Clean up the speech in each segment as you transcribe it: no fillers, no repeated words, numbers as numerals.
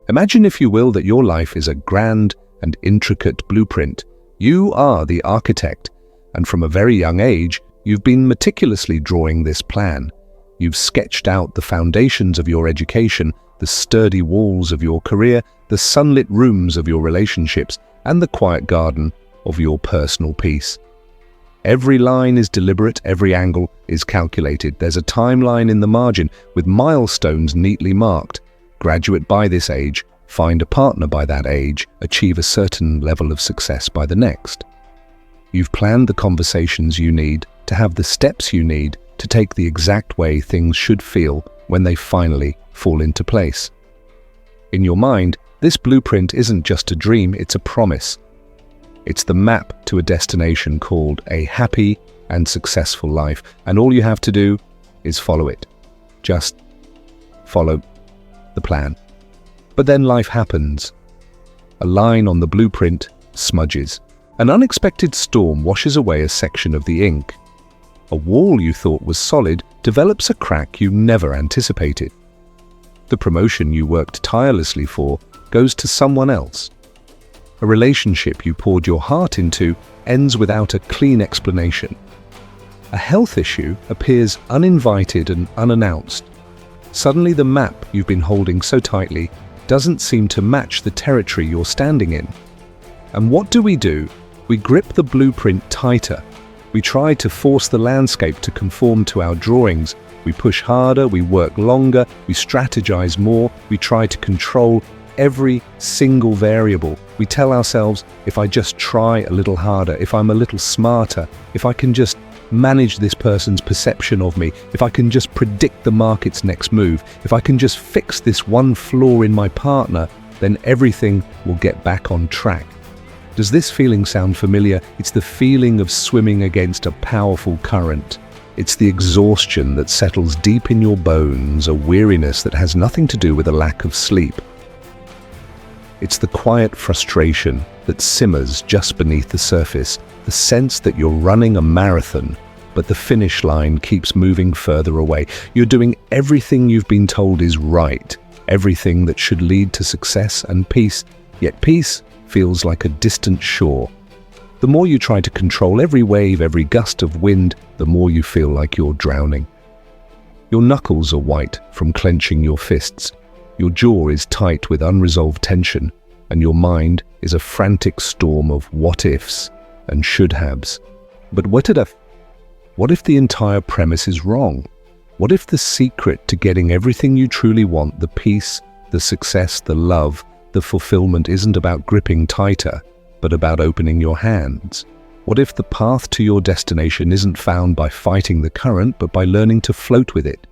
Imagine, if you will, that your life is a grand and intricate blueprint. You are the architect, and from a very young age, you've been meticulously drawing this plan. You've sketched out the foundations of your education, the sturdy walls of your career, the sunlit rooms of your relationships, and the quiet garden of your personal peace. Every line is deliberate, every angle is calculated. There's a timeline in the margin with milestones neatly marked. Graduate by this age, find a partner by that age, achieve a certain level of success by the next. You've planned the conversations you need to have the steps you need to take the exact way things should feel when they finally fall into place. In your mind, this blueprint isn't just a dream, it's a promise. It's the map to a destination called a happy and successful life, and all you have to do is follow it. Just follow the plan. But then life happens. A line on the blueprint smudges. An unexpected storm washes away a section of the ink. A wall you thought was solid develops a crack you never anticipated. The promotion you worked tirelessly for goes to someone else. A relationship you poured your heart into ends without a clean explanation. A health issue appears uninvited and unannounced. Suddenly the map you've been holding so tightly doesn't seem to match the territory you're standing in. And what do? We grip the blueprint tighter. We try to force the landscape to conform to our drawings. We push harder, we work longer, we strategize more, we try to control every single variable. We tell ourselves, if I just try a little harder, if I'm a little smarter, if I can just manage this person's perception of me, if I can just predict the market's next move, if I can just fix this one flaw in my partner, then everything will get back on track. Does this feeling sound familiar? It's the feeling of swimming against a powerful current. It's the exhaustion that settles deep in your bones, a weariness that has nothing to do with a lack of sleep. It's the quiet frustration that simmers just beneath the surface, the sense that you're running a marathon, but the finish line keeps moving further away. You're doing everything you've been told is right, everything that should lead to success and peace, yet peace feels like a distant shore. The more you try to control every wave, every gust of wind, the more you feel like you're drowning. Your knuckles are white from clenching your fists. Your jaw is tight with unresolved tension, and your mind is a frantic storm of what-ifs and should-haves. But what if the entire premise is wrong? What if the secret to getting everything you truly want, the peace, the success, the love, the fulfillment, isn't about gripping tighter, but about opening your hands? What if the path to your destination isn't found by fighting the current, but by learning to float with it?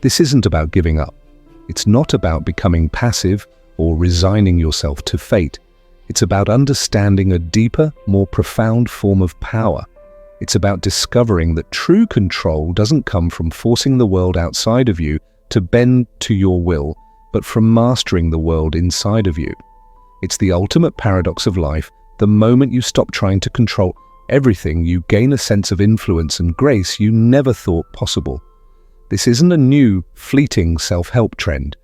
This isn't about giving up. It's not about becoming passive or resigning yourself to fate. It's about understanding a deeper, more profound form of power. It's about discovering that true control doesn't come from forcing the world outside of you to bend to your will, but from mastering the world inside of you. It's the ultimate paradox of life. The moment you stop trying to control everything, you gain a sense of influence and grace you never thought possible. This isn't a new, fleeting self-help trend.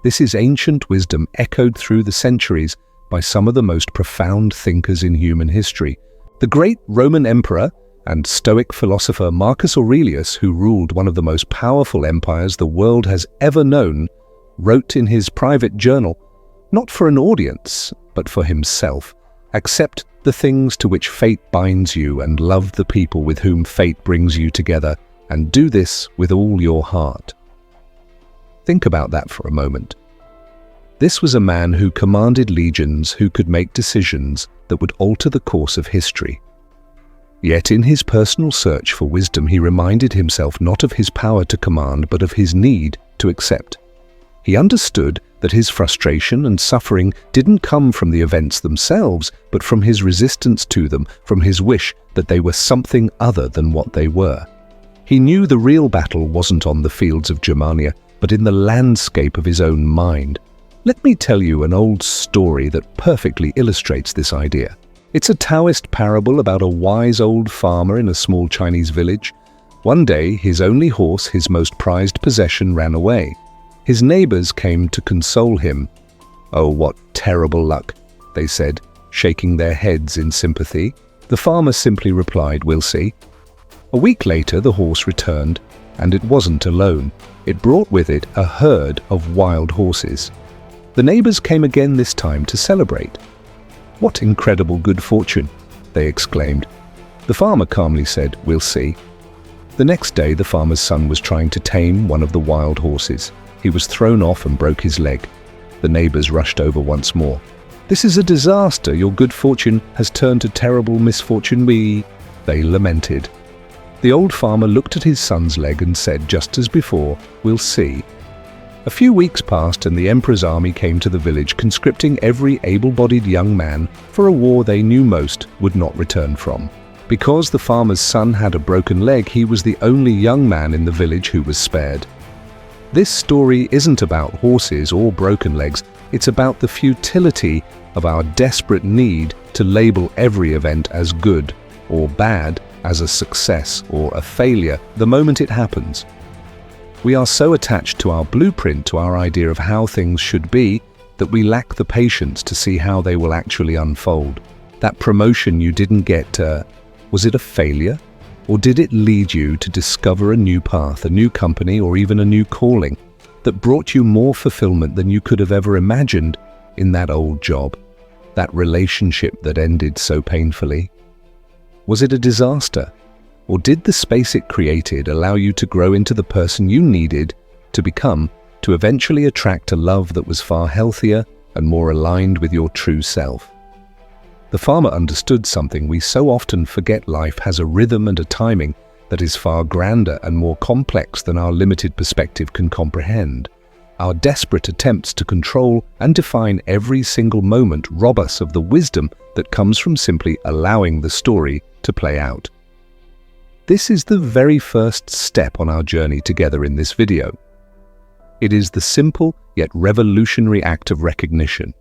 This is ancient wisdom echoed through the centuries by some of the most profound thinkers in human history. The great Roman emperor and Stoic philosopher Marcus Aurelius, who ruled one of the most powerful empires the world has ever known, wrote in his private journal, not for an audience, but for himself, "Accept the things to which fate binds you and love the people with whom fate brings you together, and do this with all your heart." Think about that for a moment. This was a man who commanded legions, who could make decisions that would alter the course of history. Yet in his personal search for wisdom, he reminded himself not of his power to command, but of his need to accept. He understood that his frustration and suffering didn't come from the events themselves, but from his resistance to them, from his wish that they were something other than what they were. He knew the real battle wasn't on the fields of Germania, but in the landscape of his own mind. Let me tell you an old story that perfectly illustrates this idea. It's a Taoist parable about a wise old farmer in a small Chinese village. One day, his only horse, his most prized possession, ran away. His neighbors came to console him. "Oh, what terrible luck," they said, shaking their heads in sympathy. The farmer simply replied, "We'll see." A week later, the horse returned, and it wasn't alone. It brought with it a herd of wild horses. The neighbors came again this time to celebrate. "What incredible good fortune," they exclaimed. The farmer calmly said, "We'll see." The next day, the farmer's son was trying to tame one of the wild horses. He was thrown off and broke his leg. The neighbors rushed over once more. "This is a disaster. Your good fortune has turned to terrible misfortune. They lamented. The old farmer looked at his son's leg and said, just as before, "We'll see." A few weeks passed and the emperor's army came to the village, conscripting every able-bodied young man for a war they knew most would not return from. Because the farmer's son had a broken leg, he was the only young man in the village who was spared. This story isn't about horses or broken legs. It's about the futility of our desperate need to label every event as good or bad, as a success or a failure the moment it happens. We are so attached to our blueprint, to our idea of how things should be, that we lack the patience to see how they will actually unfold. That promotion you didn't get, was it a failure? Or did it lead you to discover a new path, a new company, or even a new calling that brought you more fulfillment than you could have ever imagined in that old job, that relationship that ended so painfully? Was it a disaster? Or did the space it created allow you to grow into the person you needed to become, to eventually attract a love that was far healthier and more aligned with your true self? The farmer understood something we so often forget. Life has a rhythm and a timing that is far grander and more complex than our limited perspective can comprehend. Our desperate attempts to control and define every single moment rob us of the wisdom that comes from simply allowing the story to play out. This is the very first step on our journey together in this video. It is the simple yet revolutionary act of recognition.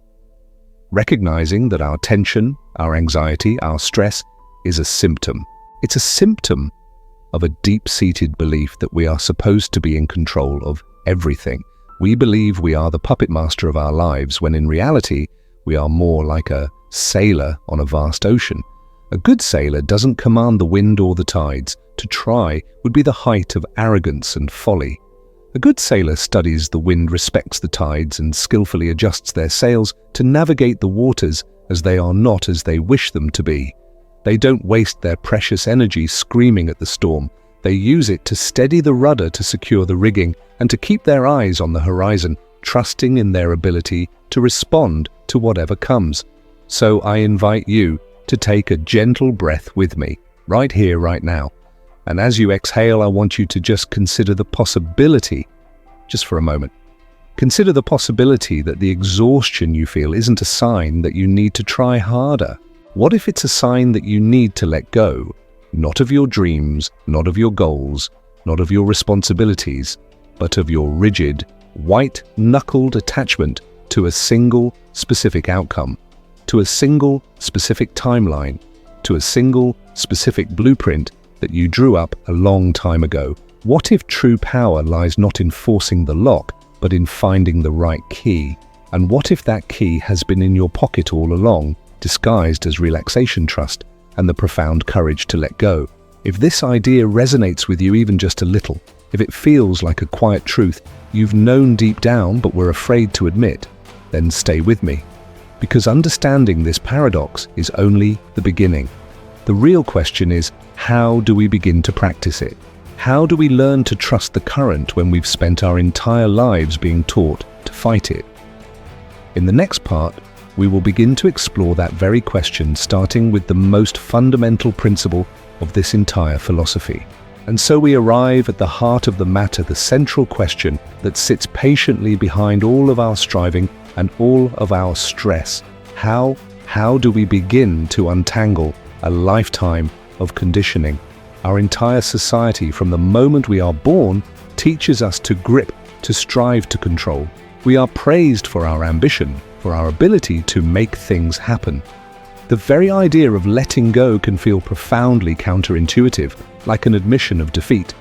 Recognizing that our tension, our anxiety, our stress is a symptom. It's a symptom of a deep-seated belief that we are supposed to be in control of everything. We believe we are the puppet master of our lives, when in reality, we are more like a sailor on a vast ocean. A good sailor doesn't command the wind or the tides. To try would be the height of arrogance and folly. A good sailor studies the wind, respects the tides, and skillfully adjusts their sails to navigate the waters as they are not as they wish them to be. They don't waste their precious energy screaming at the storm. They use it to steady the rudder, to secure the rigging, and to keep their eyes on the horizon, trusting in their ability to respond to whatever comes. So I invite you to take a gentle breath with me, right here, right now. And as you exhale, I want you to just consider the possibility, just for a moment. Consider the possibility that the exhaustion you feel isn't a sign that you need to try harder. What if it's a sign that you need to let go, not of your dreams, not of your goals, not of your responsibilities, but of your rigid, white-knuckled attachment to a single specific outcome, to a single specific timeline, to a single specific blueprint that you drew up a long time ago? What if true power lies not in forcing the lock, but in finding the right key? And what if that key has been in your pocket all along, disguised as relaxation, trust, and the profound courage to let go? If this idea resonates with you even just a little, if it feels like a quiet truth you've known deep down but were afraid to admit, then stay with me. Because understanding this paradox is only the beginning. The real question is, how do we begin to practice it? How do we learn to trust the current when we've spent our entire lives being taught to fight it? In the next part, we will begin to explore that very question, starting with the most fundamental principle of this entire philosophy. And so we arrive at the heart of the matter, the central question that sits patiently behind all of our striving and all of our stress. How do we begin to untangle a lifetime of conditioning? Our entire society, from the moment we are born, teaches us to grip, to strive to control. We are praised for our ambition, for our ability to make things happen. The very idea of letting go can feel profoundly counterintuitive, like an admission of defeat.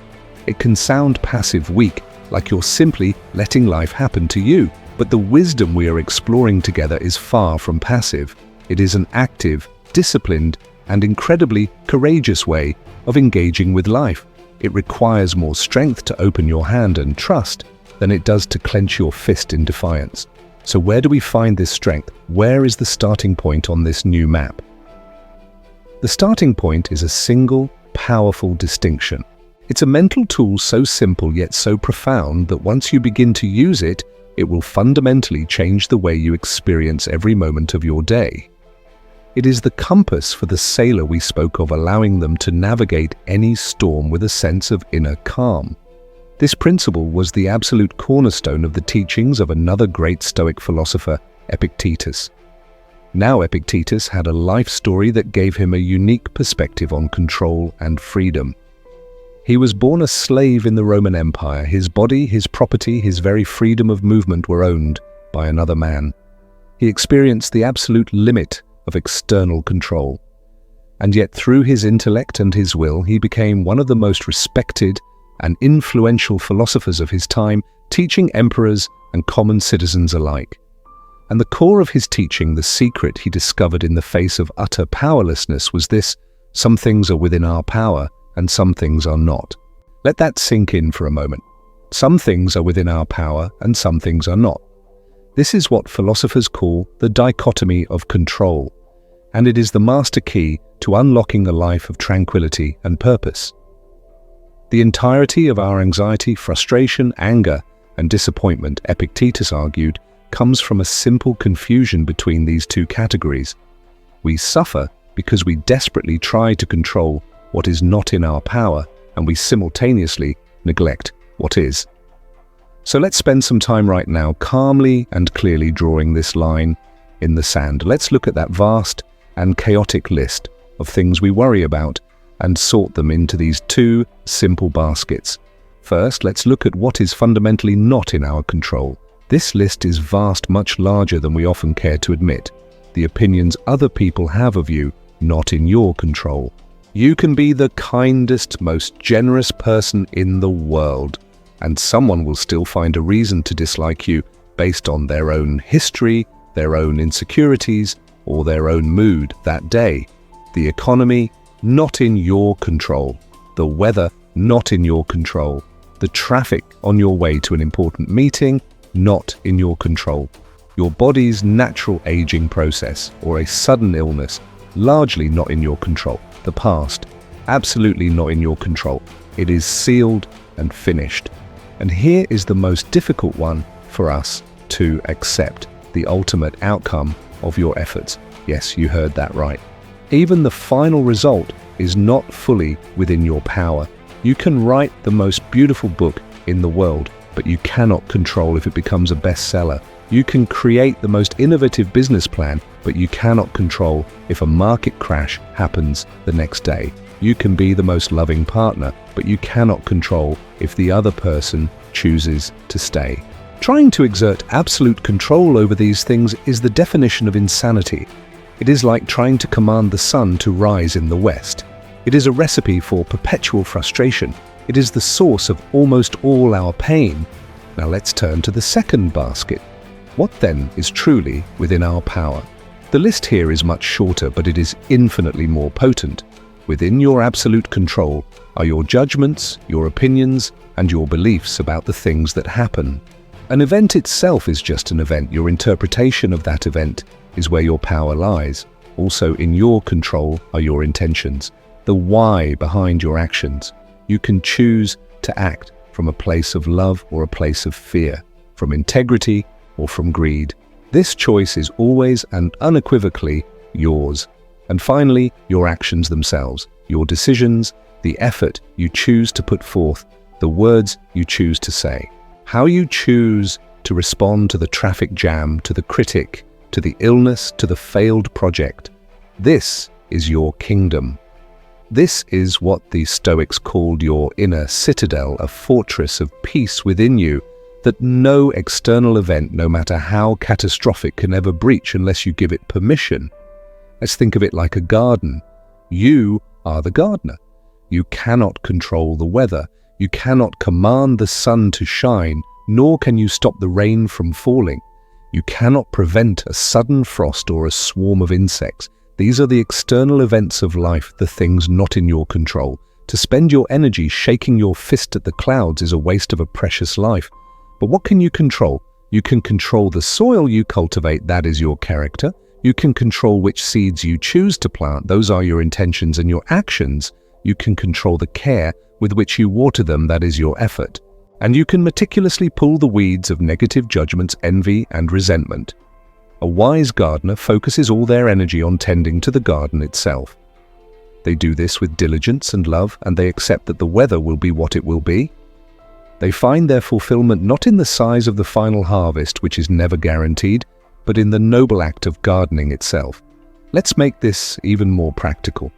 It can sound passive, weak, like you're simply letting life happen to you. But the wisdom we are exploring together is far from passive. It is an active, disciplined, and incredibly courageous way of engaging with life. It requires more strength to open your hand and trust than it does to clench your fist in defiance. So where do we find this strength? Where is the starting point on this new map? The starting point is a single, powerful distinction. It's a mental tool so simple yet so profound that once you begin to use it, it will fundamentally change the way you experience every moment of your day. It is the compass for the sailor we spoke of, allowing them to navigate any storm with a sense of inner calm. This principle was the absolute cornerstone of the teachings of another great Stoic philosopher, Epictetus. Now Epictetus had a life story that gave him a unique perspective on control and freedom. He was born a slave in the Roman Empire. His body, his property, his very freedom of movement were owned by another man. He experienced the absolute limit of external control. And yet through his intellect and his will, he became one of the most respected and influential philosophers of his time, teaching emperors and common citizens alike. And the core of his teaching, the secret he discovered in the face of utter powerlessness, was this: some things are within our power and some things are not. Let that sink in for a moment. Some things are within our power and some things are not. This is what philosophers call the dichotomy of control, and it is the master key to unlocking a life of tranquility and purpose. The entirety of our anxiety, frustration, anger, and disappointment, Epictetus argued, comes from a simple confusion between these two categories. We suffer because we desperately try to control what is not in our power, and we simultaneously neglect what is. So let's spend some time right now calmly and clearly drawing this line in the sand. Let's look at that vast and chaotic list of things we worry about and sort them into these two simple baskets. First, let's look at what is fundamentally not in our control. This list is vast, much larger than we often care to admit. The opinions other people have of you, not in your control. You can be the kindest, most generous person in the world, and someone will still find a reason to dislike you based on their own history, their own insecurities, or their own mood that day. The economy, not in your control. The weather, not in your control. The traffic on your way to an important meeting, not in your control. Your body's natural aging process or a sudden illness, largely not in your control. The past, absolutely not in your control. It is sealed and finished. And here is the most difficult one for us to accept: the ultimate outcome of your efforts. Yes, you heard that right. Even the final result is not fully within your power. You can write the most beautiful book in the world, but you cannot control if it becomes a bestseller. You can create the most innovative business plan, but you cannot control if a market crash happens the next day. You can be the most loving partner, but you cannot control if the other person chooses to stay. Trying to exert absolute control over these things is the definition of insanity. It is like trying to command the sun to rise in the west. It is a recipe for perpetual frustration. It is the source of almost all our pain. Now let's turn to the second basket. What then is truly within our power? The list here is much shorter, but it is infinitely more potent. Within your absolute control are your judgments, your opinions, and your beliefs about the things that happen. An event itself is just an event. Your interpretation of that event is where your power lies. Also in your control are your intentions, the why behind your actions. You can choose to act from a place of love or a place of fear, from integrity or from greed. This choice is always and unequivocally yours. And finally, your actions themselves, your decisions, the effort you choose to put forth, the words you choose to say, how you choose to respond to the traffic jam, to the critic, to the illness, to the failed project. This is your kingdom. This is what the Stoics called your inner citadel, a fortress of peace within you that no external event, no matter how catastrophic, can ever breach unless you give it permission. Let's think of it like a garden. You are the gardener. You cannot control the weather. You cannot command the sun to shine, nor can you stop the rain from falling. You cannot prevent a sudden frost or a swarm of insects. These are the external events of life, the things not in your control. To spend your energy shaking your fist at the clouds is a waste of a precious life. But what can you control? You can control the soil you cultivate, that is your character. You can control which seeds you choose to plant, those are your intentions and your actions. You can control the care with which you water them, that is your effort. And you can meticulously pull the weeds of negative judgments, envy, and resentment. A wise gardener focuses all their energy on tending to the garden itself. They do this with diligence and love, and they accept that the weather will be what it will be. They find their fulfillment not in the size of the final harvest, which is never guaranteed, but in the noble act of gardening itself. Let's make this even more practical.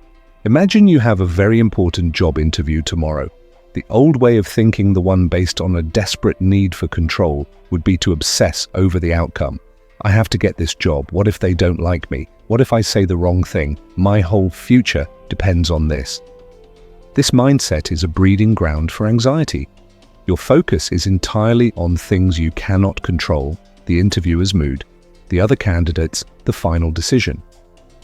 Imagine you have a very important job interview tomorrow. The old way of thinking, the one based on a desperate need for control, would be to obsess over the outcome. I have to get this job. What if they don't like me? What if I say the wrong thing? My whole future depends on this. This mindset is a breeding ground for anxiety. Your focus is entirely on things you cannot control, the interviewer's mood, the other candidates, the final decision.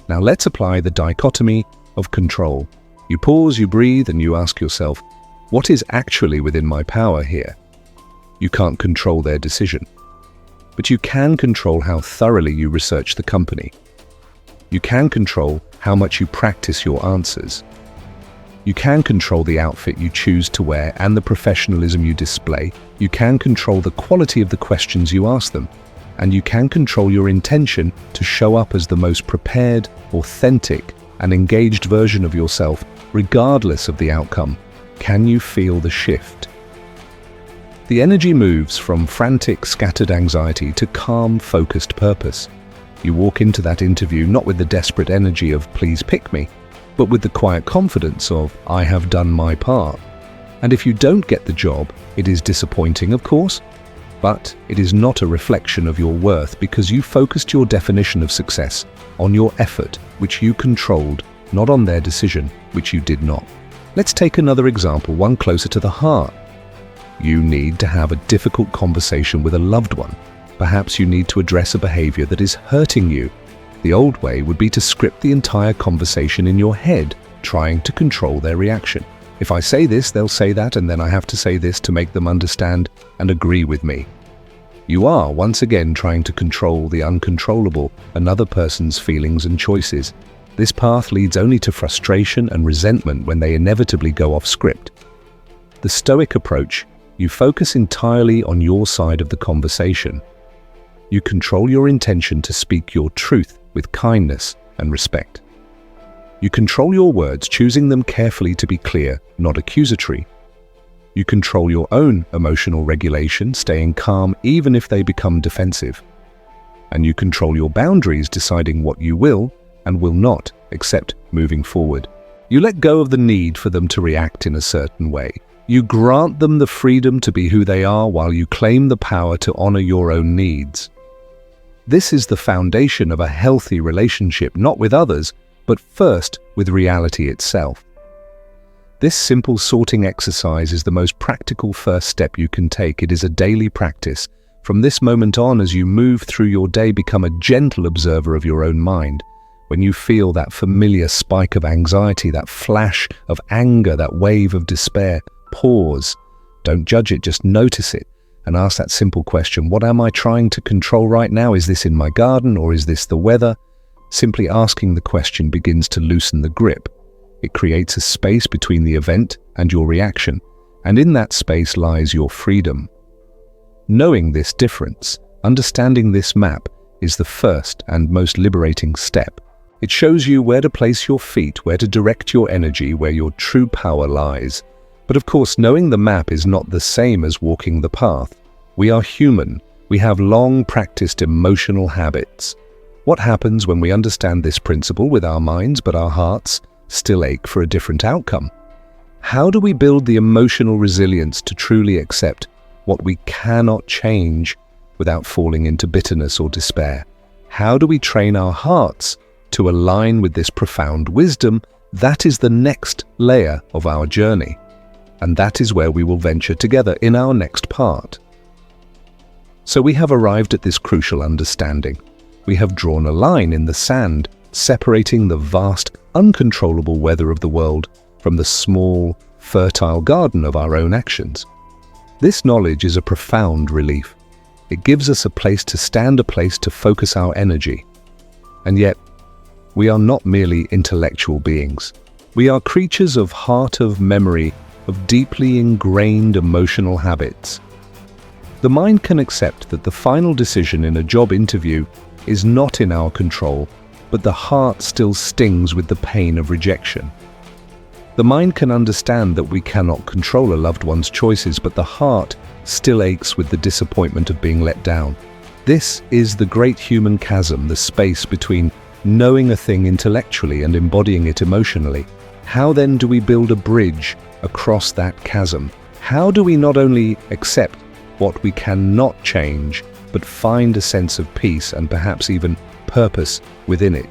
Now let's apply the dichotomy of control. You pause, you breathe, and you ask yourself, what is actually within my power here? You can't control their decision, but you can control how thoroughly you research the company. You can control how much you practice your answers. You can control the outfit you choose to wear and the professionalism you display. You can control the quality of the questions you ask them. And you can control your intention to show up as the most prepared, authentic, and engaged version of yourself, regardless of the outcome. Can you feel the shift? The energy moves from frantic, scattered anxiety to calm, focused purpose. You walk into that interview not with the desperate energy of "please pick me," but with the quiet confidence of "I have done my part." And if you don't get the job, it is disappointing, of course, but it is not a reflection of your worth, because you focused your definition of success on your effort, which you controlled, not on their decision, which you did not. Let's take another example, one closer to the heart. You need to have a difficult conversation with a loved one. Perhaps you need to address a behavior that is hurting you. The old way would be to script the entire conversation in your head, trying to control their reaction. If I say this, they'll say that, and then I have to say this to make them understand and agree with me. You are, once again, trying to control the uncontrollable, another person's feelings and choices. This path leads only to frustration and resentment when they inevitably go off script. The Stoic approach, you focus entirely on your side of the conversation. You control your intention to speak your truth with kindness and respect. You control your words, choosing them carefully to be clear, not accusatory. You control your own emotional regulation, staying calm even if they become defensive. And you control your boundaries, deciding what you will and will not accept moving forward. You let go of the need for them to react in a certain way. You grant them the freedom to be who they are while you claim the power to honor your own needs. This is the foundation of a healthy relationship, not with others, but first with reality itself. This simple sorting exercise is the most practical first step you can take. It is a daily practice. From this moment on, as you move through your day, become a gentle observer of your own mind. When you feel that familiar spike of anxiety, that flash of anger, that wave of despair, pause. Don't judge it, just notice it and ask that simple question: what am I trying to control right now? Is this in my garden or is this the weather? Simply asking the question begins to loosen the grip. It creates a space between the event and your reaction, and in that space lies your freedom. Knowing this difference, understanding this map, is the first and most liberating step. It shows you where to place your feet, where to direct your energy, where your true power lies. But of course, knowing the map is not the same as walking the path. We are human. We have long practiced emotional habits. What happens when we understand this principle with our minds, but our hearts still ache for a different outcome? How do we build the emotional resilience to truly accept what we cannot change without falling into bitterness or despair? How do we train our hearts to align with this profound wisdom? That is the next layer of our journey. And that is where we will venture together in our next part. So we have arrived at this crucial understanding. We have drawn a line in the sand, separating the vast, uncontrollable weather of the world from the small, fertile garden of our own actions. This knowledge is a profound relief. It gives us a place to stand, a place to focus our energy. And yet, we are not merely intellectual beings. We are creatures of heart, of memory, of deeply ingrained emotional habits. The mind can accept that the final decision in a job interview is not in our control, but the heart still stings with the pain of rejection. The mind can understand that we cannot control a loved one's choices, but the heart still aches with the disappointment of being let down. This is the great human chasm, the space between knowing a thing intellectually and embodying it emotionally. How then do we build a bridge across that chasm? How do we not only accept what we cannot change, but find a sense of peace and perhaps even purpose within it?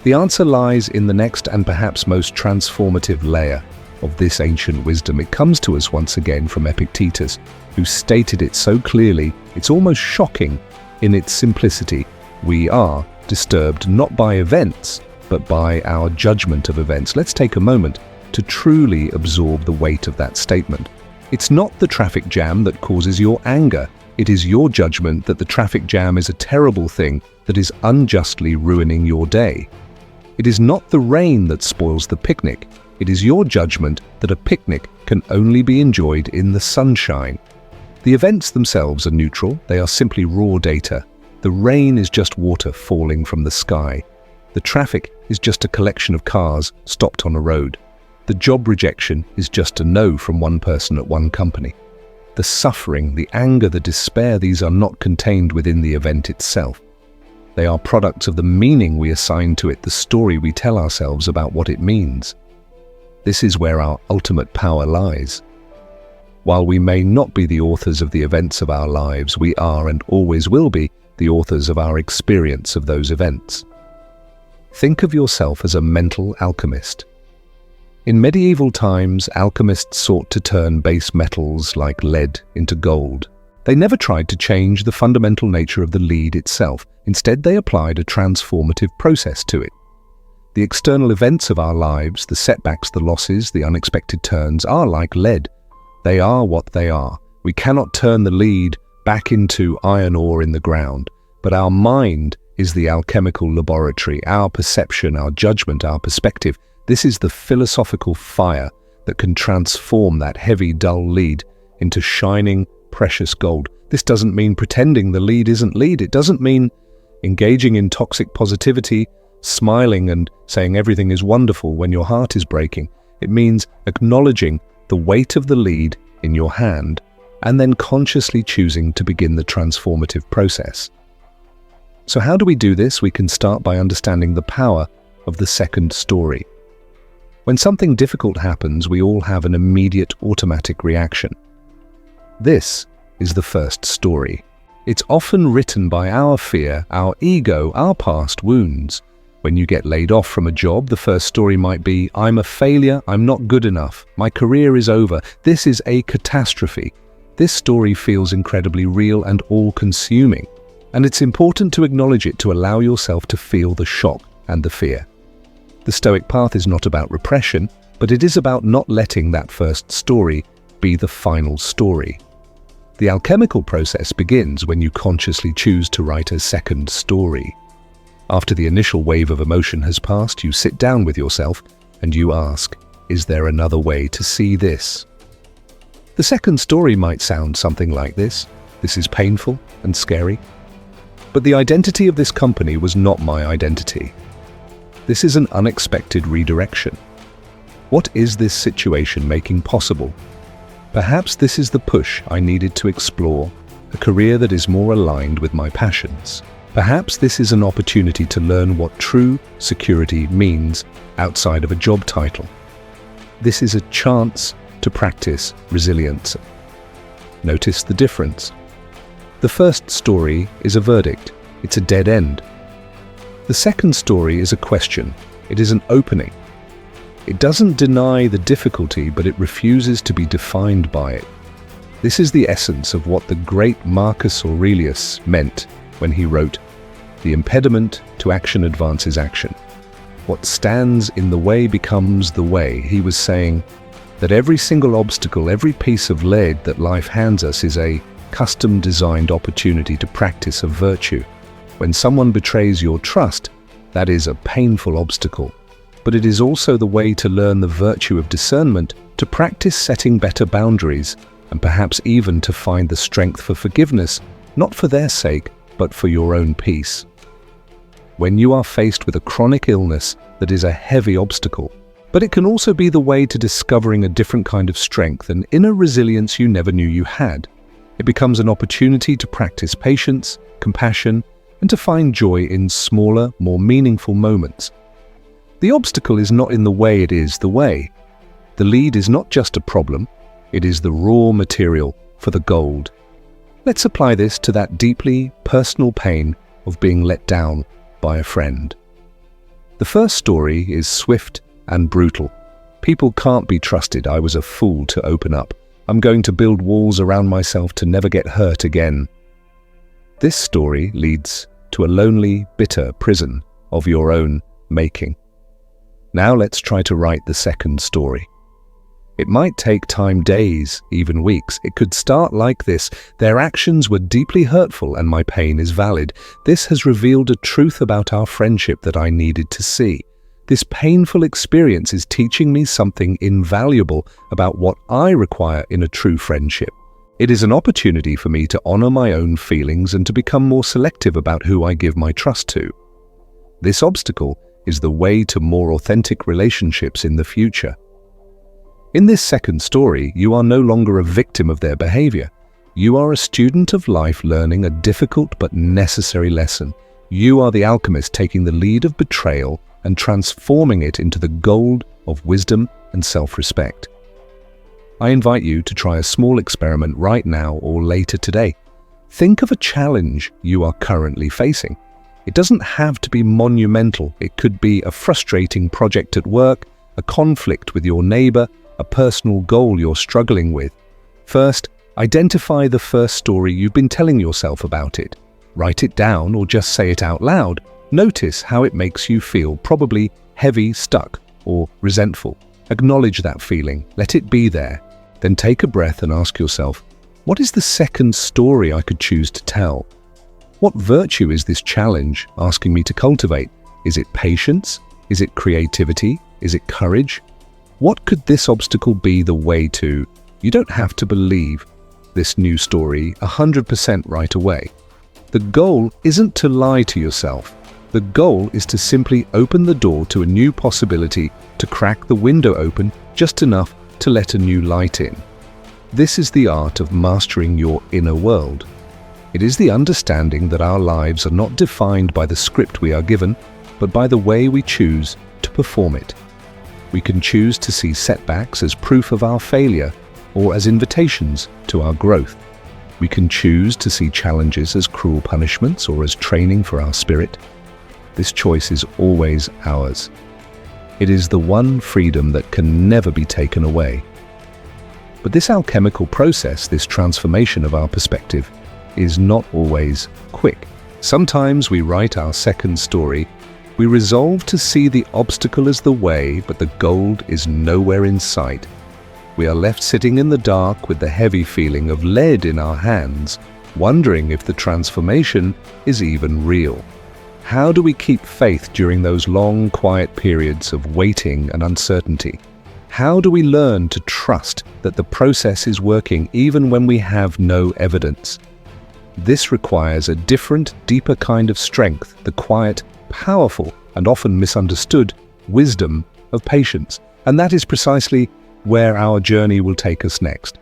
The answer lies in the next and perhaps most transformative layer of this ancient wisdom. It comes to us once again from Epictetus, who stated it so clearly, it's almost shocking in its simplicity. We are disturbed not by events, but by our judgment of events. Let's take a moment to truly absorb the weight of that statement. It's not the traffic jam that causes your anger. It is your judgment that the traffic jam is a terrible thing that is unjustly ruining your day. It is not the rain that spoils the picnic. It is your judgment that a picnic can only be enjoyed in the sunshine. The events themselves are neutral. They are simply raw data. The rain is just water falling from the sky. The traffic is just a collection of cars stopped on a road. The job rejection is just a no from one person at one company. The suffering, the anger, the despair, these are not contained within the event itself. They are products of the meaning we assign to it, the story we tell ourselves about what it means. This is where our ultimate power lies. While we may not be the authors of the events of our lives, we are and always will be the authors of our experience of those events. Think of yourself as a mental alchemist. In medieval times, alchemists sought to turn base metals like lead into gold. They never tried to change the fundamental nature of the lead itself. Instead, they applied a transformative process to it. The external events of our lives, the setbacks, the losses, the unexpected turns, are like lead. They are what they are. We cannot turn the lead back into iron ore in the ground, but our mind is the alchemical laboratory, our perception, our judgment, our perspective. This is the philosophical fire that can transform that heavy, dull lead into shining, precious gold. This doesn't mean pretending the lead isn't lead. It doesn't mean engaging in toxic positivity, smiling and saying everything is wonderful when your heart is breaking. It means acknowledging the weight of the lead in your hand and then consciously choosing to begin the transformative process. So how do we do this? We can start by understanding the power of the second story. When something difficult happens, we all have an immediate automatic reaction. This is the first story. It's often written by our fear, our ego, our past wounds. When you get laid off from a job, the first story might be, I'm a failure, I'm not good enough, my career is over, this is a catastrophe. This story feels incredibly real and all-consuming. And it's important to acknowledge it, to allow yourself to feel the shock and the fear. The Stoic path is not about repression, but it is about not letting that first story be the final story. The alchemical process begins when you consciously choose to write a second story. After the initial wave of emotion has passed, you sit down with yourself and you ask, is there another way to see this? The second story might sound something like this. This is painful and scary. But the identity of this company was not my identity. This is an unexpected redirection. What is this situation making possible? Perhaps this is the push I needed to explore a career that is more aligned with my passions. Perhaps this is an opportunity to learn what true security means outside of a job title. This is a chance to practice resilience. Notice the difference. The first story is a verdict. It's a dead end. The second story is a question. It is an opening. It doesn't deny the difficulty, but it refuses to be defined by it. This is the essence of what the great Marcus Aurelius meant when he wrote, "The impediment to action advances action. What stands in the way becomes the way." He was saying that every single obstacle, every piece of lead that life hands us is a custom-designed opportunity to practice a virtue. When someone betrays your trust, that is a painful obstacle. But it is also the way to learn the virtue of discernment, to practice setting better boundaries, and perhaps even to find the strength for forgiveness, not for their sake, but for your own peace. When you are faced with a chronic illness that is a heavy obstacle, but it can also be the way to discovering a different kind of strength, an inner resilience you never knew you had. It becomes an opportunity to practice patience, compassion, and to find joy in smaller, more meaningful moments. The obstacle is not in the way, it is the way. The lead is not just a problem, it is the raw material for the gold. Let's apply this to that deeply personal pain of being let down by a friend. The first story is swift and brutal. People can't be trusted. I was a fool to open up. I'm going to build walls around myself to never get hurt again. This story leads to a lonely, bitter prison of your own making. Now let's try to write the second story. It might take time, days, even weeks. It could start like this: their actions were deeply hurtful and my pain is valid. This has revealed a truth about our friendship that I needed to see. This painful experience is teaching me something invaluable about what I require in a true friendship. It is an opportunity for me to honor my own feelings and to become more selective about who I give my trust to. This obstacle is the way to more authentic relationships in the future. In this second story, you are no longer a victim of their behavior. You are a student of life learning a difficult but necessary lesson. You are the alchemist taking the lead of betrayal and transforming it into the gold of wisdom and self-respect. I invite you to try a small experiment right now or later today. Think of a challenge you are currently facing. It doesn't have to be monumental. It could be a frustrating project at work, a conflict with your neighbor, a personal goal you're struggling with. First, identify the first story you've been telling yourself about it. Write it down or just say it out loud. Notice how it makes you feel, probably heavy, stuck, or resentful. Acknowledge that feeling. Let it be there. Then take a breath and ask yourself, what is the second story I could choose to tell? What virtue is this challenge asking me to cultivate? Is it patience? Is it creativity? Is it courage? What could this obstacle be the way to? You don't have to believe this new story 100% right away. The goal isn't to lie to yourself. The goal is to simply open the door to a new possibility, to crack the window open just enough to let a new light in. This is the art of mastering your inner world. It is the understanding that our lives are not defined by the script we are given, but by the way we choose to perform it. We can choose to see setbacks as proof of our failure or as invitations to our growth. We can choose to see challenges as cruel punishments or as training for our spirit. This choice is always ours. It is the one freedom that can never be taken away. But this alchemical process, this transformation of our perspective, is not always quick. Sometimes we write our second story. We resolve to see the obstacle as the way, but the gold is nowhere in sight. We are left sitting in the dark with the heavy feeling of lead in our hands, wondering if the transformation is even real. How do we keep faith during those long, quiet periods of waiting and uncertainty? How do we learn to trust that the process is working even when we have no evidence? This requires a different, deeper kind of strength, the quiet, powerful, and often misunderstood wisdom of patience. And that is precisely where our journey will take us next.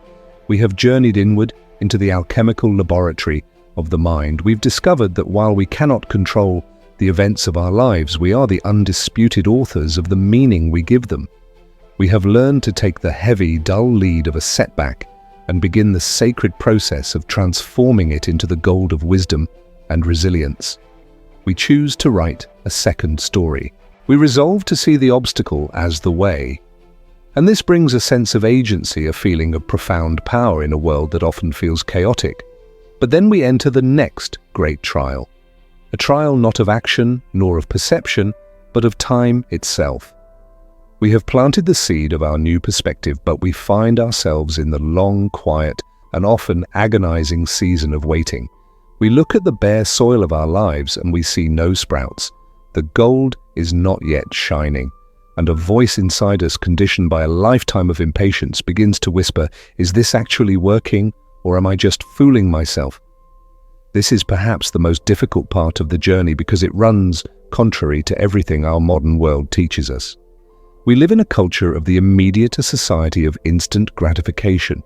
We have journeyed inward into the alchemical laboratory of the mind. We've discovered that while we cannot control the events of our lives, we are the undisputed authors of the meaning we give them. We have learned to take the heavy, dull lead of a setback and begin the sacred process of transforming it into the gold of wisdom and resilience. We choose to write a second story. We resolve to see the obstacle as the way. And this brings a sense of agency, a feeling of profound power in a world that often feels chaotic. But then we enter the next great trial. A trial not of action nor of perception, but of time itself. We have planted the seed of our new perspective, but we find ourselves in the long, quiet, and often agonizing season of waiting. We look at the bare soil of our lives and we see no sprouts. The gold is not yet shining. And a voice inside us, conditioned by a lifetime of impatience, begins to whisper, "Is this actually working, or am I just fooling myself?" This is perhaps the most difficult part of the journey because it runs contrary to everything our modern world teaches us. We live in a culture of the immediate, a society of instant gratification.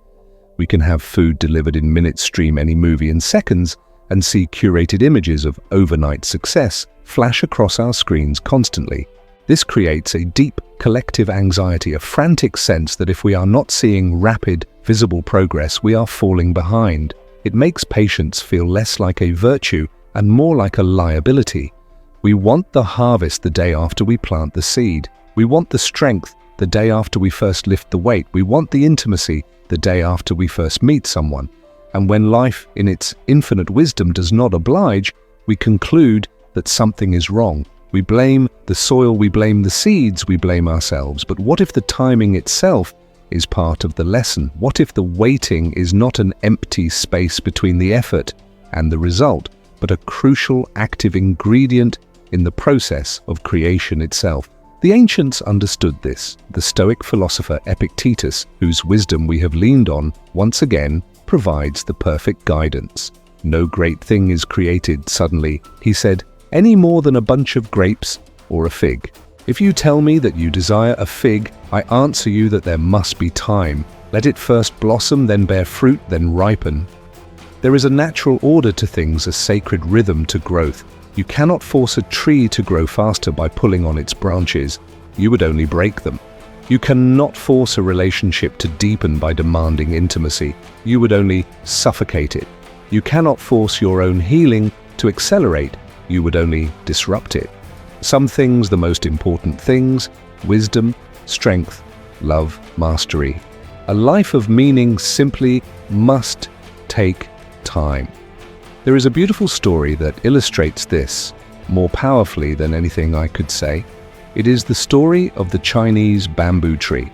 We can have food delivered in minutes, stream any movie in seconds, and see curated images of overnight success flash across our screens constantly. This creates a deep collective anxiety, a frantic sense that if we are not seeing rapid, visible progress, we are falling behind. It makes patience feel less like a virtue and more like a liability. We want the harvest the day after we plant the seed. We want the strength the day after we first lift the weight. We want the intimacy the day after we first meet someone. And when life, in its infinite wisdom, does not oblige, we conclude that something is wrong. We blame the soil, we blame the seeds, we blame ourselves. But what if the timing itself is part of the lesson? What if the waiting is not an empty space between the effort and the result, but a crucial active ingredient in the process of creation itself? The ancients understood this. The Stoic philosopher Epictetus, whose wisdom we have leaned on, once again provides the perfect guidance. No great thing is created suddenly, he said, any more than a bunch of grapes or a fig. If you tell me that you desire a fig, I answer you that there must be time. Let it first blossom, then bear fruit, then ripen. There is a natural order to things, a sacred rhythm to growth. You cannot force a tree to grow faster by pulling on its branches. You would only break them. You cannot force a relationship to deepen by demanding intimacy. You would only suffocate it. You cannot force your own healing to accelerate. You would only disrupt it. Some things, the most important things, wisdom, strength, love, mastery. A life of meaning simply must take time. There is a beautiful story that illustrates this more powerfully than anything I could say. It is the story of the Chinese bamboo tree.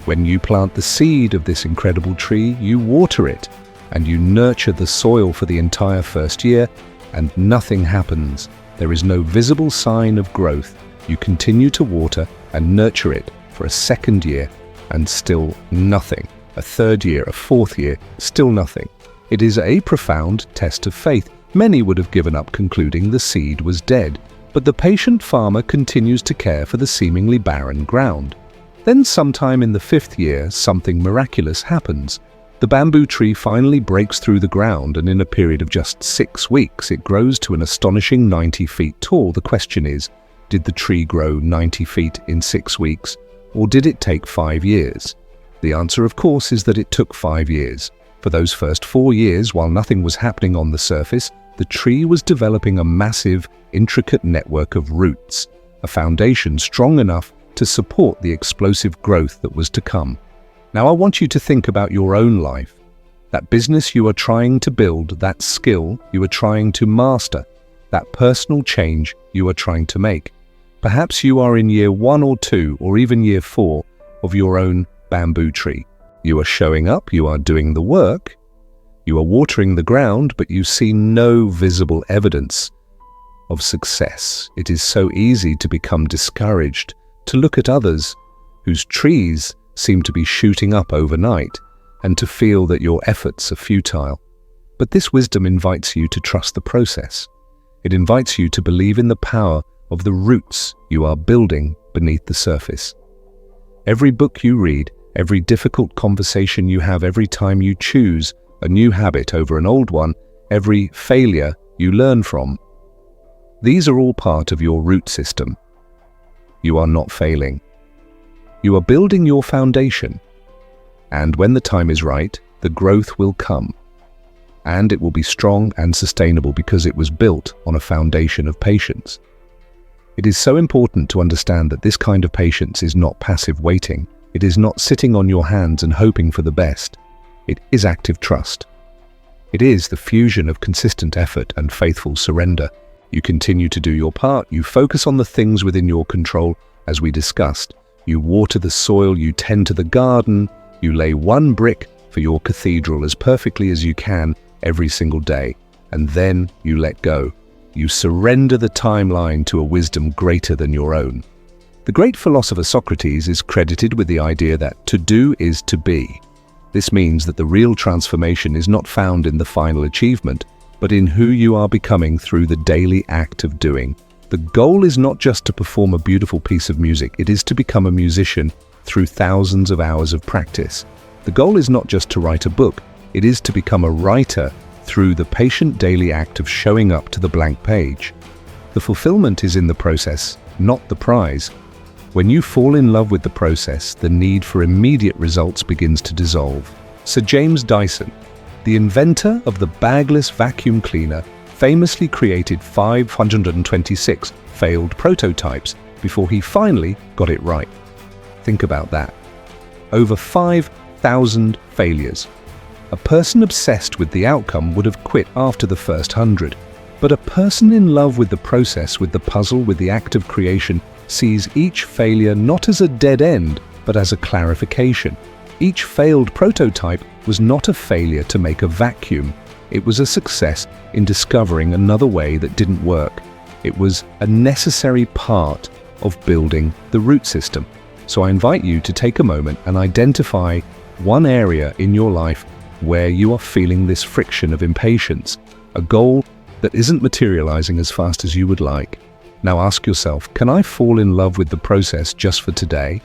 When you plant the seed of this incredible tree, you water it, and you nurture the soil for the entire first year, and nothing happens. There is no visible sign of growth. You continue to water and nurture it for a second year, and still nothing. A third year, a fourth year, still nothing. It is a profound test of faith. Many would have given up, concluding the seed was dead, but the patient farmer continues to care for the seemingly barren ground. Then sometime in the fifth year, something miraculous happens. The bamboo tree finally breaks through the ground, and in a period of just 6 weeks, it grows to an astonishing 90 feet tall. The question is, did the tree grow 90 feet in 6 weeks, or did it take 5 years? The answer, of course, is that it took 5 years. For those first 4 years, while nothing was happening on the surface, the tree was developing a massive, intricate network of roots, a foundation strong enough to support the explosive growth that was to come. Now I want you to think about your own life, that business you are trying to build, that skill you are trying to master, that personal change you are trying to make. Perhaps you are in year 1 or 2 or even year 4 of your own bamboo tree. You are showing up, you are doing the work, you are watering the ground, but you see no visible evidence of success. It is so easy to become discouraged, to look at others whose trees seem to be shooting up overnight, and to feel that your efforts are futile. But this wisdom invites you to trust the process. It invites you to believe in the power of the roots you are building beneath the surface. Every book you read, every difficult conversation you have, every time you choose a new habit over an old one, every failure you learn from, these are all part of your root system. You are not failing. You are building your foundation, and when the time is right, the growth will come, and it will be strong and sustainable because it was built on a foundation of patience. It is so important to understand that this kind of patience is not passive waiting. It is not sitting on your hands and hoping for the best. It is active trust. It is the fusion of consistent effort and faithful surrender. You continue to do your part. You focus on the things within your control, as we discussed. You water the soil, you tend to the garden, you lay one brick for your cathedral as perfectly as you can every single day, and then you let go. You surrender the timeline to a wisdom greater than your own. The great philosopher Socrates is credited with the idea that to do is to be. This means that the real transformation is not found in the final achievement, but in who you are becoming through the daily act of doing. The goal is not just to perform a beautiful piece of music, it is to become a musician through thousands of hours of practice. The goal is not just to write a book, it is to become a writer through the patient daily act of showing up to the blank page. The fulfillment is in the process, not the prize. When you fall in love with the process, the need for immediate results begins to dissolve. Sir James Dyson, the inventor of the bagless vacuum cleaner, famously created 526 failed prototypes before he finally got it right. Think about that. Over 5,000 failures. A person obsessed with the outcome would have quit after the first 100. But a person in love with the process, with the puzzle, with the act of creation, sees each failure not as a dead end, but as a clarification. Each failed prototype was not a failure to make a vacuum. It was a success in discovering another way that didn't work. It was a necessary part of building the root system. So I invite you to take a moment and identify one area in your life where you are feeling this friction of impatience, a goal that isn't materializing as fast as you would like. Now ask yourself, can I fall in love with the process just for today?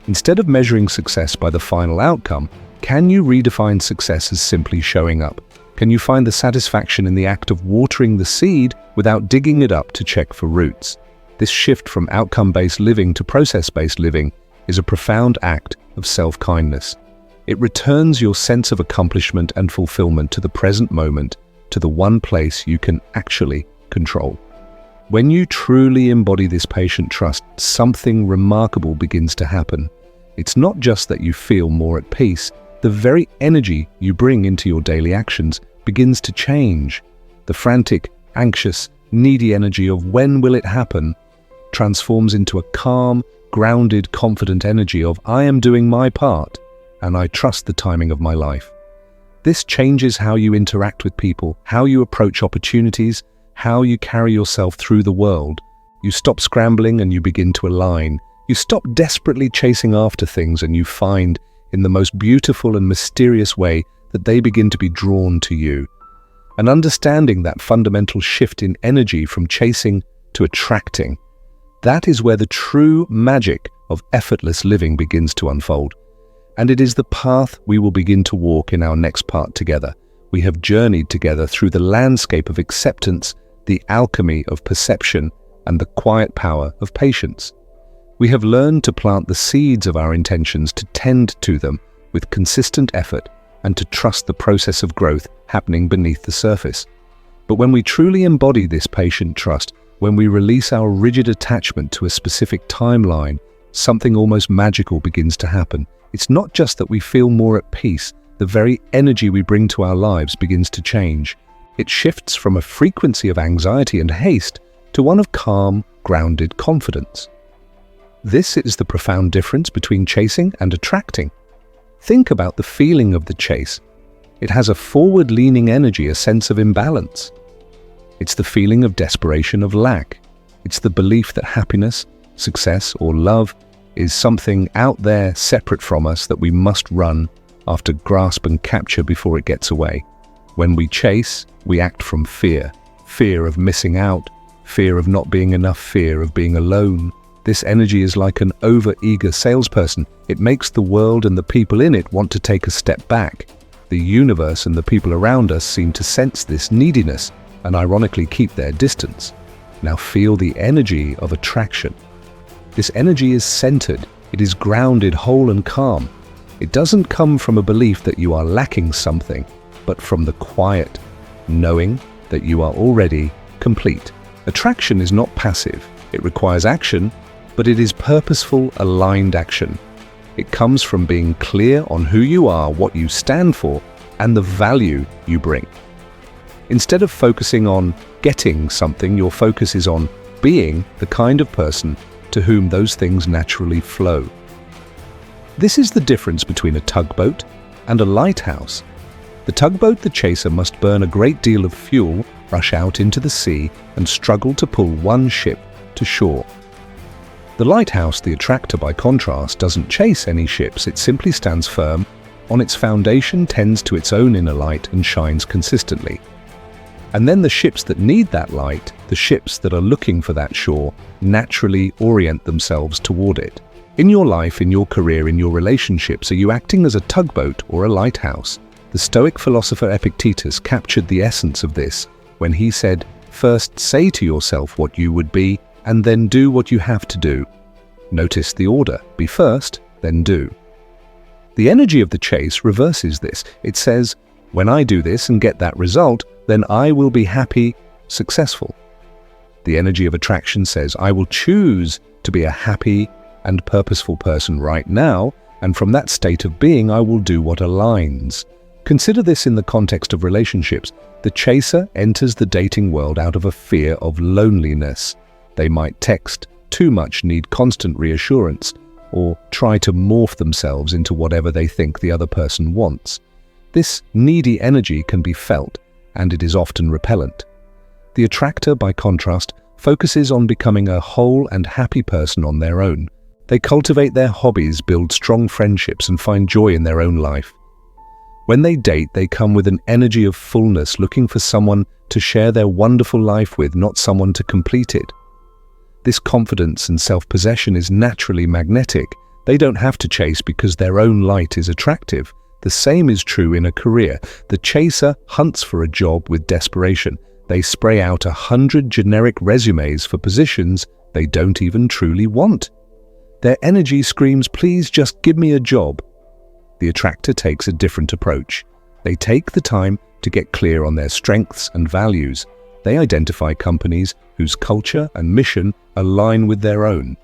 Instead of measuring success by the final outcome, can you redefine success as simply showing up? Can you find the satisfaction in the act of watering the seed without digging it up to check for roots? This shift from outcome-based living to process-based living is a profound act of self-kindness. It returns your sense of accomplishment and fulfillment to the present moment, to the one place you can actually control. When you truly embody this patient trust, something remarkable begins to happen. It's not just that you feel more at peace, the very energy you bring into your daily actions begins to change. The frantic, anxious, needy energy of when will it happen transforms into a calm, grounded, confident energy of I am doing my part and I trust the timing of my life. This changes how you interact with people, how you approach opportunities, how you carry yourself through the world. You stop scrambling and you begin to align. You stop desperately chasing after things and you find, in the most beautiful and mysterious way, that they begin to be drawn to you. And understanding that fundamental shift in energy from chasing to attracting, that is where the true magic of effortless living begins to unfold. And it is the path we will begin to walk in our next part together. We have journeyed together through the landscape of acceptance, the alchemy of perception, and the quiet power of patience. We have learned to plant the seeds of our intentions, to tend to them with consistent effort, and to trust the process of growth happening beneath the surface. But when we truly embody this patient trust, when we release our rigid attachment to a specific timeline, something almost magical begins to happen. It's not just that we feel more at peace, the very energy we bring to our lives begins to change. It shifts from a frequency of anxiety and haste to one of calm, grounded confidence. This is the profound difference between chasing and attracting. Think about the feeling of the chase. It has a forward-leaning energy, a sense of imbalance. It's the feeling of desperation, of lack. It's the belief that happiness, success, or love is something out there separate from us that we must run after, grasp and capture before it gets away. When we chase, we act from fear. Fear of missing out, fear of not being enough, fear of being alone. This energy is like an over-eager salesperson. It makes the world and the people in it want to take a step back. The universe and the people around us seem to sense this neediness and ironically keep their distance. Now feel the energy of attraction. This energy is centered, it is grounded, whole and calm. It doesn't come from a belief that you are lacking something, but from the quiet knowing that you are already complete. Attraction is not passive. It requires action, but it is purposeful, aligned action. It comes from being clear on who you are, what you stand for, and the value you bring. Instead of focusing on getting something, your focus is on being the kind of person to whom those things naturally flow. This is the difference between a tugboat and a lighthouse. The tugboat, the chaser, must burn a great deal of fuel, rush out into the sea, and struggle to pull one ship to shore. The lighthouse, the attractor, by contrast, doesn't chase any ships. It simply stands firm on its foundation, tends to its own inner light, and shines consistently. And then the ships that need that light, the ships that are looking for that shore, naturally orient themselves toward it. In your life, in your career, in your relationships, are you acting as a tugboat or a lighthouse? The Stoic philosopher Epictetus captured the essence of this when he said, "First say to yourself what you would be, and then do what you have to do." Notice the order: be first, then do. The energy of the chase reverses this. It says, when I do this and get that result, then I will be happy, successful. The energy of attraction says, I will choose to be a happy and purposeful person right now, and from that state of being, I will do what aligns. Consider this in the context of relationships. The chaser enters the dating world out of a fear of loneliness. They might text too much, need constant reassurance, or try to morph themselves into whatever they think the other person wants. This needy energy can be felt, and it is often repellent. The attractor, by contrast, focuses on becoming a whole and happy person on their own. They cultivate their hobbies, build strong friendships, and find joy in their own life. When they date, they come with an energy of fullness, looking for someone to share their wonderful life with, not someone to complete it. This confidence and self-possession is naturally magnetic. They don't have to chase because their own light is attractive. The same is true in a career. The chaser hunts for a job with desperation. They spray out 100 generic resumes for positions they don't even truly want. Their energy screams, please just give me a job. The attractor takes a different approach. They take the time to get clear on their strengths and values. They identify companies whose culture and mission align with their own.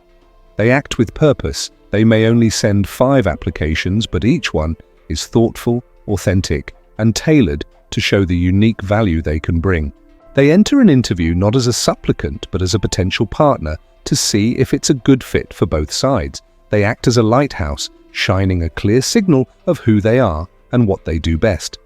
They act with purpose. They may only send 5 applications, but each one is thoughtful, authentic, and tailored to show the unique value they can bring. They enter an interview not as a supplicant, but as a potential partner to see if it's a good fit for both sides. They act as a lighthouse, shining a clear signal of who they are and what they do best.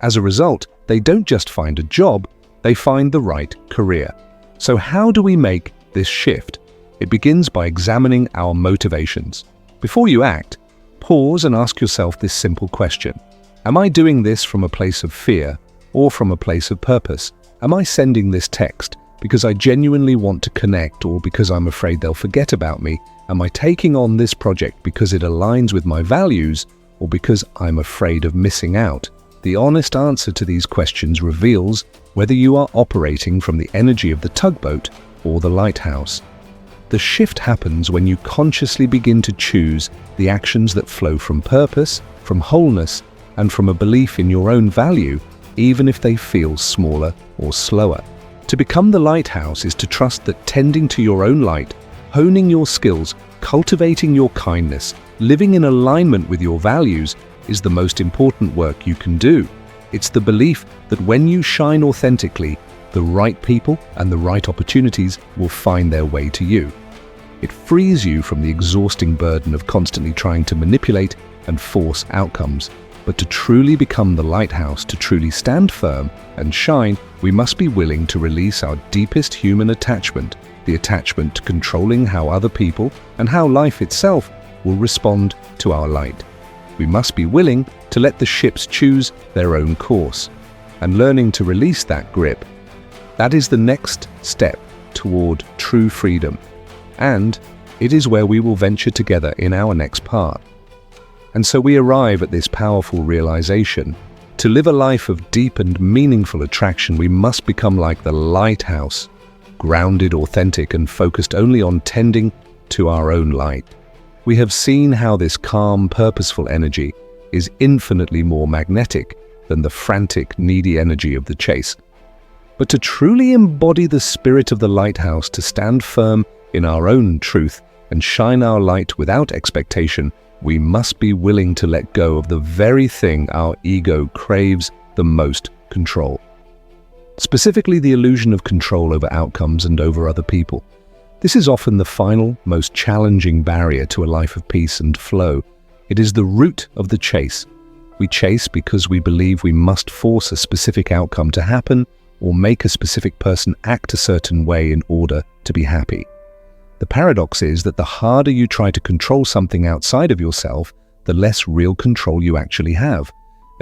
As a result, they don't just find a job, they find the right career. So how do we make this shift? It begins by examining our motivations. Before you act, pause and ask yourself this simple question. Am I doing this from a place of fear or from a place of purpose? Am I sending this text because I genuinely want to connect or because I'm afraid they'll forget about me? Am I taking on this project because it aligns with my values or because I'm afraid of missing out? The honest answer to these questions reveals whether you are operating from the energy of the tugboat or the lighthouse. The shift happens when you consciously begin to choose the actions that flow from purpose, from wholeness, and from a belief in your own value, even if they feel smaller or slower. To become the lighthouse is to trust that tending to your own light, honing your skills, cultivating your kindness, living in alignment with your values is the most important work you can do. It's the belief that when you shine authentically, the right people and the right opportunities will find their way to you. It frees you from the exhausting burden of constantly trying to manipulate and force outcomes. But to truly become the lighthouse, to truly stand firm and shine, we must be willing to release our deepest human attachment, the attachment to controlling how other people and how life itself will respond to our light. We must be willing to let the ships choose their own course, and learning to release that grip. That is the next step toward true freedom, and it is where we will venture together in our next part. And so we arrive at this powerful realization. To live a life of deep and meaningful attraction, we must become like the lighthouse, grounded, authentic, and focused only on tending to our own light. We have seen how this calm, purposeful energy is infinitely more magnetic than the frantic, needy energy of the chase. But to truly embody the spirit of the lighthouse, to stand firm in our own truth and shine our light without expectation, we must be willing to let go of the very thing our ego craves the most: control. Specifically, the illusion of control over outcomes and over other people. This is often the final, most challenging barrier to a life of peace and flow. It is the root of the chase. We chase because we believe we must force a specific outcome to happen or make a specific person act a certain way in order to be happy. The paradox is that the harder you try to control something outside of yourself, the less real control you actually have.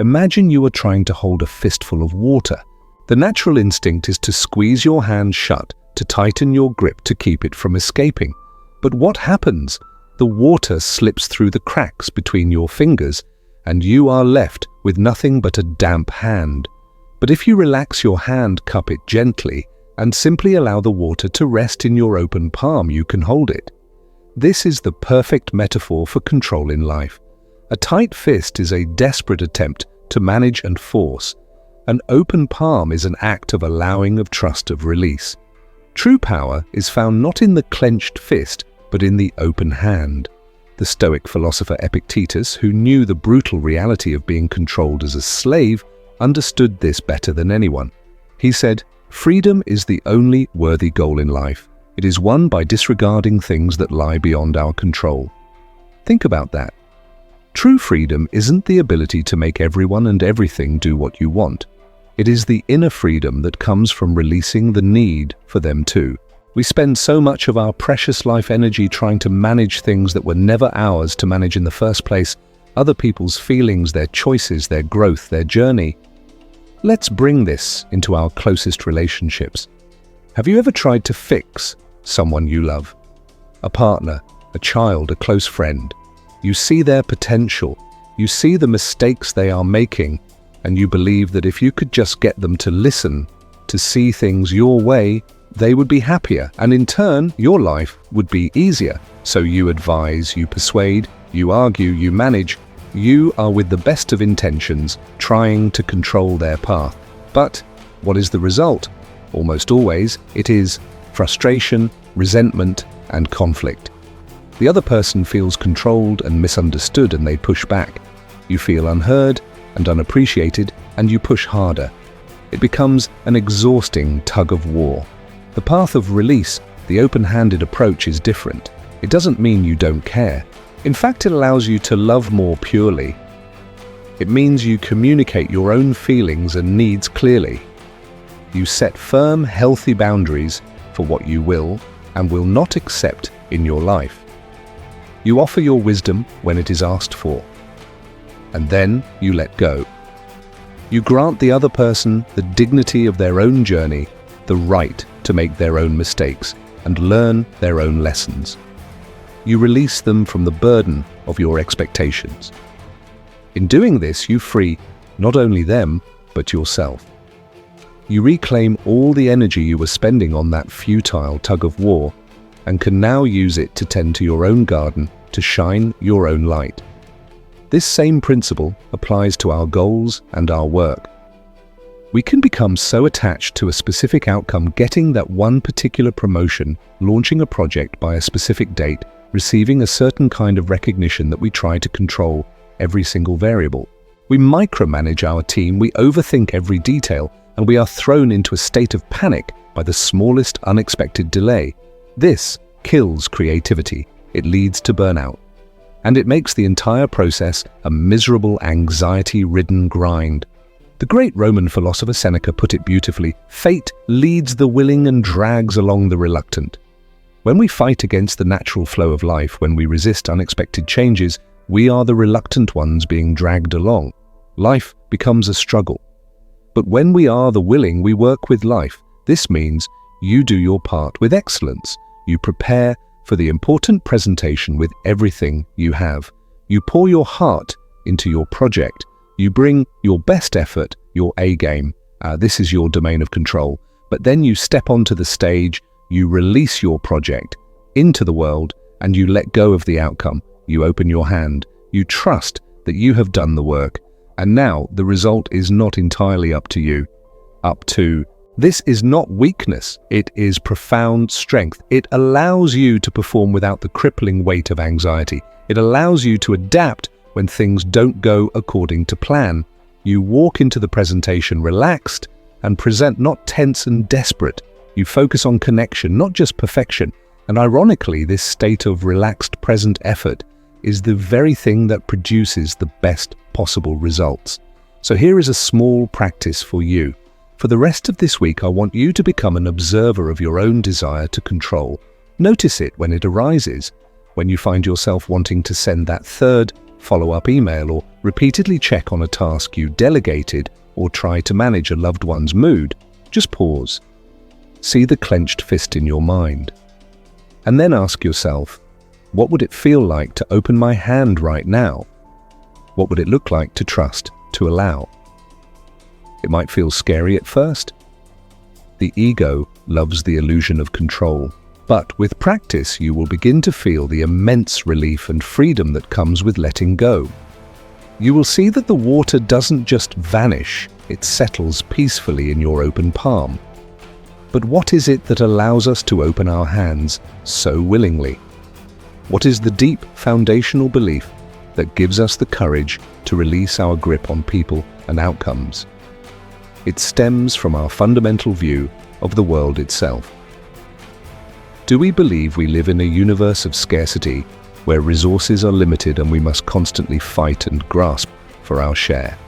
Imagine you are trying to hold a fistful of water. The natural instinct is to squeeze your hand shut, to tighten your grip to keep it from escaping. But what happens? The water slips through the cracks between your fingers, and you are left with nothing but a damp hand. But if you relax your hand, cup it gently, and simply allow the water to rest in your open palm, you can hold it. This is the perfect metaphor for control in life. A tight fist is a desperate attempt to manage and force. An open palm is an act of allowing, of trust, of release. True power is found not in the clenched fist, but in the open hand. The Stoic philosopher Epictetus, who knew the brutal reality of being controlled as a slave, understood this better than anyone. He said, "Freedom is the only worthy goal in life. It is won by disregarding things that lie beyond our control." Think about that. True freedom isn't the ability to make everyone and everything do what you want. It is the inner freedom that comes from releasing the need for them too. We spend so much of our precious life energy trying to manage things that were never ours to manage in the first place: other people's feelings, their choices, their growth, their journey. Let's bring this into our closest relationships. Have you ever tried to fix someone you love? A partner, a child, a close friend. You see their potential, you see the mistakes they are making, and you believe that if you could just get them to listen, to see things your way, they would be happier, and in turn, your life would be easier. So you advise, you persuade, you argue, you manage. You are, with the best of intentions, trying to control their path. But what is the result? Almost always, it is frustration, resentment, and conflict. The other person feels controlled and misunderstood, and they push back. You feel unheard and unappreciated, and you push harder. It becomes an exhausting tug of war. The path of release, the open-handed approach, is different. It doesn't mean you don't care. In fact, it allows you to love more purely. It means you communicate your own feelings and needs clearly. You set firm, healthy boundaries for what you will and will not accept in your life. You offer your wisdom when it is asked for, and then you let go. You grant the other person the dignity of their own journey, the right to make their own mistakes and learn their own lessons. You release them from the burden of your expectations. In doing this, you free not only them, but yourself. You reclaim all the energy you were spending on that futile tug of war and can now use it to tend to your own garden, to shine your own light. This same principle applies to our goals and our work. We can become so attached to a specific outcome, getting that one particular promotion, launching a project by a specific date, receiving a certain kind of recognition, that we try to control every single variable. We micromanage our team, we overthink every detail, and we are thrown into a state of panic by the smallest unexpected delay. This kills creativity. It leads to burnout. And it makes the entire process a miserable, anxiety-ridden grind. The great Roman philosopher Seneca put it beautifully: fate leads the willing and drags along the reluctant. When we fight against the natural flow of life, when we resist unexpected changes, we are the reluctant ones being dragged along. Life becomes a struggle. But when we are the willing, we work with life. This means you do your part with excellence. You prepare for the important presentation with everything you have. You pour your heart into your project. You bring your best effort, your A game. This is your domain of control. But then you step onto the stage, you release your project into the world, and you let go of the outcome. You open your hand. You trust that you have done the work. And now the result is not entirely up to you, up to This is not weakness, it is profound strength. It allows you to perform without the crippling weight of anxiety. It allows you to adapt when things don't go according to plan. You walk into the presentation relaxed and present not tense and desperate. You focus on connection, not just perfection. And ironically, this state of relaxed present effort is the very thing that produces the best possible results. So here is a small practice for you. For the rest of this week, I want you to become an observer of your own desire to control. Notice it when it arises, when you find yourself wanting to send that third follow-up email or repeatedly check on a task you delegated or try to manage a loved one's mood. Just pause. See the clenched fist in your mind. And then ask yourself, what would it feel like to open my hand right now? What would it look like to trust, to allow? It might feel scary at first. The ego loves the illusion of control, but with practice you will begin to feel the immense relief and freedom that comes with letting go. You will see that the water doesn't just vanish, it settles peacefully in your open palm. But what is it that allows us to open our hands so willingly? What is the deep foundational belief that gives us the courage to release our grip on people and outcomes? It stems from our fundamental view of the world itself. Do we believe we live in a universe of scarcity where resources are limited and we must constantly fight and grasp for our share?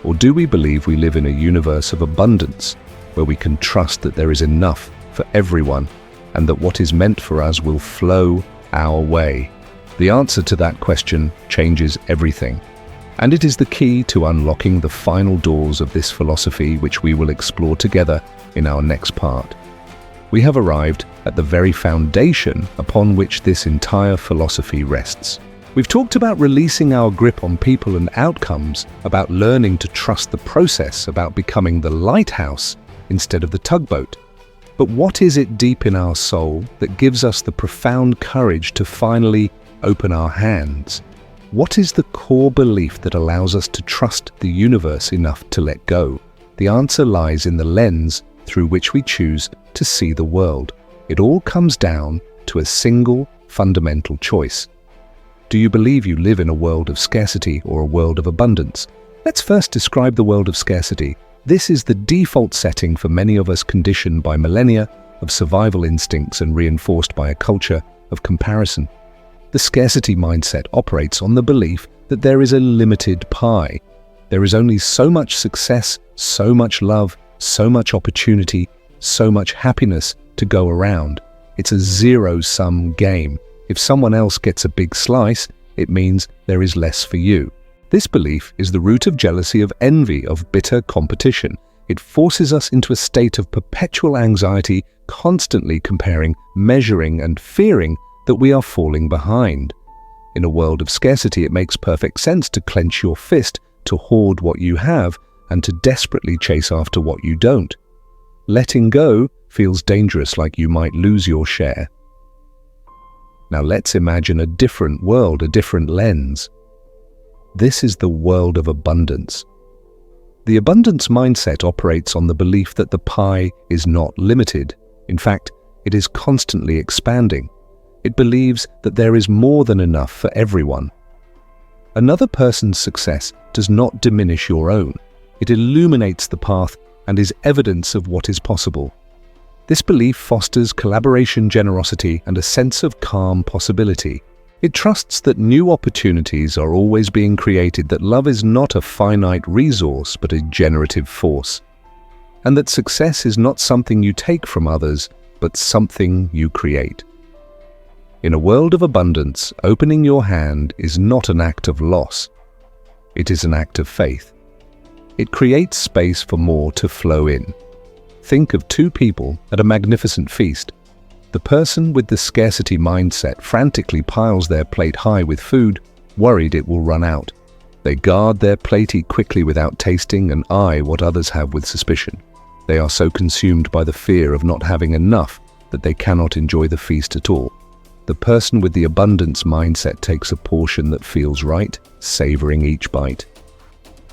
Or do we believe we live in a universe of abundance where we can trust that there is enough for everyone and that what is meant for us will flow our way? The answer to that question changes everything. And it is the key to unlocking the final doors of this philosophy, which we will explore together in our next part. We have arrived at the very foundation upon which this entire philosophy rests. We've talked about releasing our grip on people and outcomes, about learning to trust the process, about becoming the lighthouse instead of the tugboat. But what is it deep in our soul that gives us the profound courage to finally open our hands? What is the core belief that allows us to trust the universe enough to let go? The answer lies in the lens through which we choose to see the world. It all comes down to a single fundamental choice. Do you believe you live in a world of scarcity or a world of abundance? Let's first describe the world of scarcity. This is the default setting for many of us, conditioned by millennia of survival instincts and reinforced by a culture of comparison. The scarcity mindset operates on the belief that there is a limited pie. There is only so much success, so much love, so much opportunity, so much happiness to go around. It's a zero-sum game. If someone else gets a big slice, it means there is less for you. This belief is the root of jealousy, of envy, of bitter competition. It forces us into a state of perpetual anxiety, constantly comparing, measuring, and fearing that we are falling behind. In a world of scarcity, it makes perfect sense to clench your fist, to hoard what you have, and to desperately chase after what you don't. Letting go feels dangerous, like you might lose your share. Now let's imagine a different world, a different lens. This is the world of abundance. The abundance mindset operates on the belief that the pie is not limited. In fact, it is constantly expanding. It believes that there is more than enough for everyone. Another person's success does not diminish your own. It illuminates the path and is evidence of what is possible. This belief fosters collaboration, generosity, and a sense of calm possibility. It trusts that new opportunities are always being created, that love is not a finite resource but a generative force, and that success is not something you take from others but something you create. In a world of abundance, opening your hand is not an act of loss. It is an act of faith. It creates space for more to flow in. Think of two people at a magnificent feast. The person with the scarcity mindset frantically piles their plate high with food, worried it will run out. They guard their plate, eat quickly without tasting, and eye what others have with suspicion. They are so consumed by the fear of not having enough that they cannot enjoy the feast at all. The person with the abundance mindset takes a portion that feels right, savoring each bite.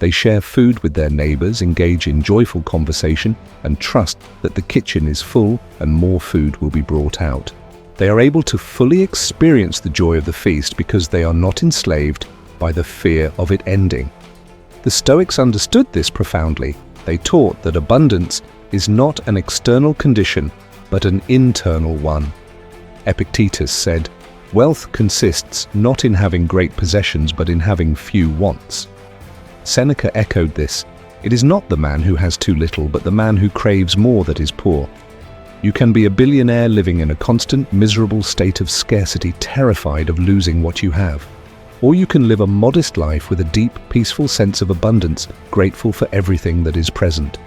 They share food with their neighbors, engage in joyful conversation, and trust that the kitchen is full and more food will be brought out. They are able to fully experience the joy of the feast because they are not enslaved by the fear of it ending. The Stoics understood this profoundly. They taught that abundance is not an external condition, but an internal one. Epictetus said, "Wealth consists not in having great possessions, but in having few wants." Seneca echoed this, "It is not the man who has too little, but the man who craves more that is poor." You can be a billionaire living in a constant, miserable state of scarcity, terrified of losing what you have. Or you can live a modest life with a deep, peaceful sense of abundance, grateful for everything that is present.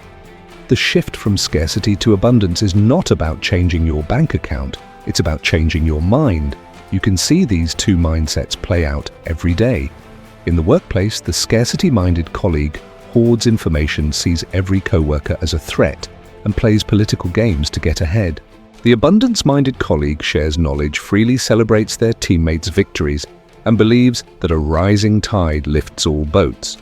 The shift from scarcity to abundance is not about changing your bank account, it's about changing your mind. You can see these two mindsets play out every day. In the workplace, the scarcity-minded colleague hoards information, sees every coworker as a threat, and plays political games to get ahead. The abundance-minded colleague shares knowledge, freely celebrates their teammates' victories, and believes that a rising tide lifts all boats.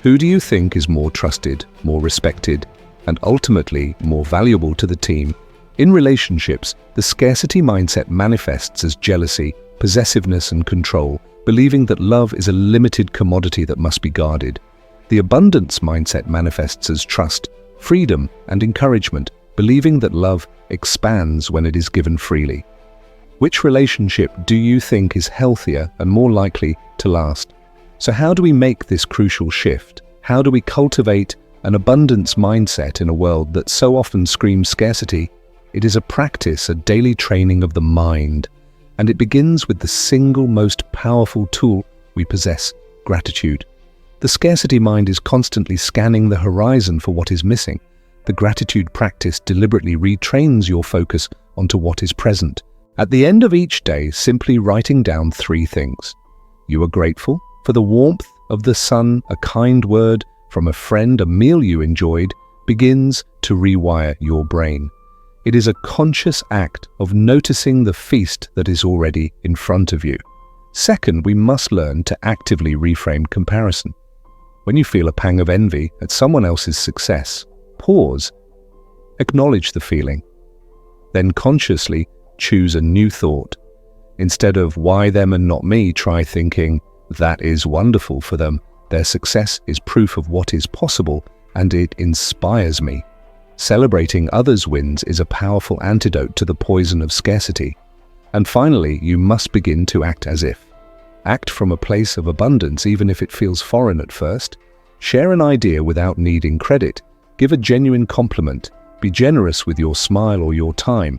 Who do you think is more trusted, more respected, and ultimately more valuable to the team? In relationships, the scarcity mindset manifests as jealousy, possessiveness, and control, believing that love is a limited commodity that must be guarded. The abundance mindset manifests as trust, freedom, and encouragement, believing that love expands when it is given freely. Which relationship do you think is healthier and more likely to last? So how do we make this crucial shift? How do we cultivate an abundance mindset in a world that so often screams scarcity? It is a practice, a daily training of the mind, and it begins with the single most powerful tool we possess, gratitude. The scarcity mind is constantly scanning the horizon for what is missing. The gratitude practice deliberately retrains your focus onto what is present. At the end of each day, simply writing down 3 things. You are grateful for the warmth of the sun, a kind word from a friend, a meal you enjoyed, begins to rewire your brain. It is a conscious act of noticing the feast that is already in front of you. Second, we must learn to actively reframe comparison. When you feel a pang of envy at someone else's success, pause, acknowledge the feeling, then consciously choose a new thought. Instead of "why them and not me," try thinking, "that is wonderful for them. Their success is proof of what is possible and it inspires me." Celebrating others' wins is a powerful antidote to the poison of scarcity. And finally, you must begin to act as if. Act from a place of abundance, even if it feels foreign at first. Share an idea without needing credit. Give a genuine compliment. Be generous with your smile or your time.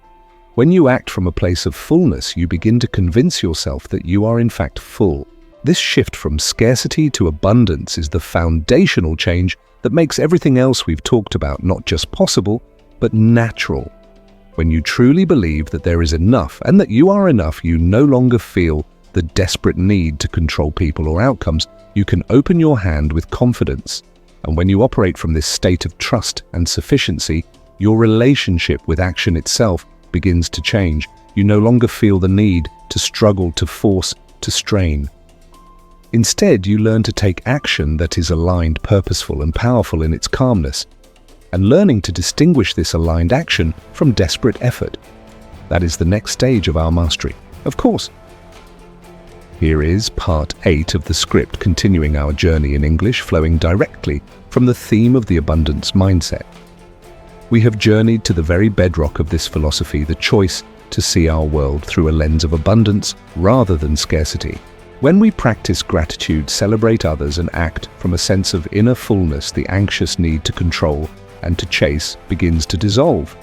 When you act from a place of fullness, you begin to convince yourself that you are in fact full. This shift from scarcity to abundance is the foundational change that makes everything else we've talked about not just possible, but natural. When you truly believe that there is enough and that you are enough, you no longer feel the desperate need to control people or outcomes. You can open your hand with confidence. And when you operate from this state of trust and sufficiency, your relationship with action itself begins to change. You no longer feel the need to struggle, to force, to strain. Instead, you learn to take action that is aligned, purposeful, and powerful in its calmness, and learning to distinguish this aligned action from desperate effort. That is the next stage of our mastery. Of course. Here is part 8 of the script, continuing our journey in English, flowing directly from the theme of the abundance mindset. We have journeyed to the very bedrock of this philosophy, the choice to see our world through a lens of abundance rather than scarcity. When we practice gratitude, celebrate others, and act from a sense of inner fullness, the anxious need to control and to chase begins to dissolve.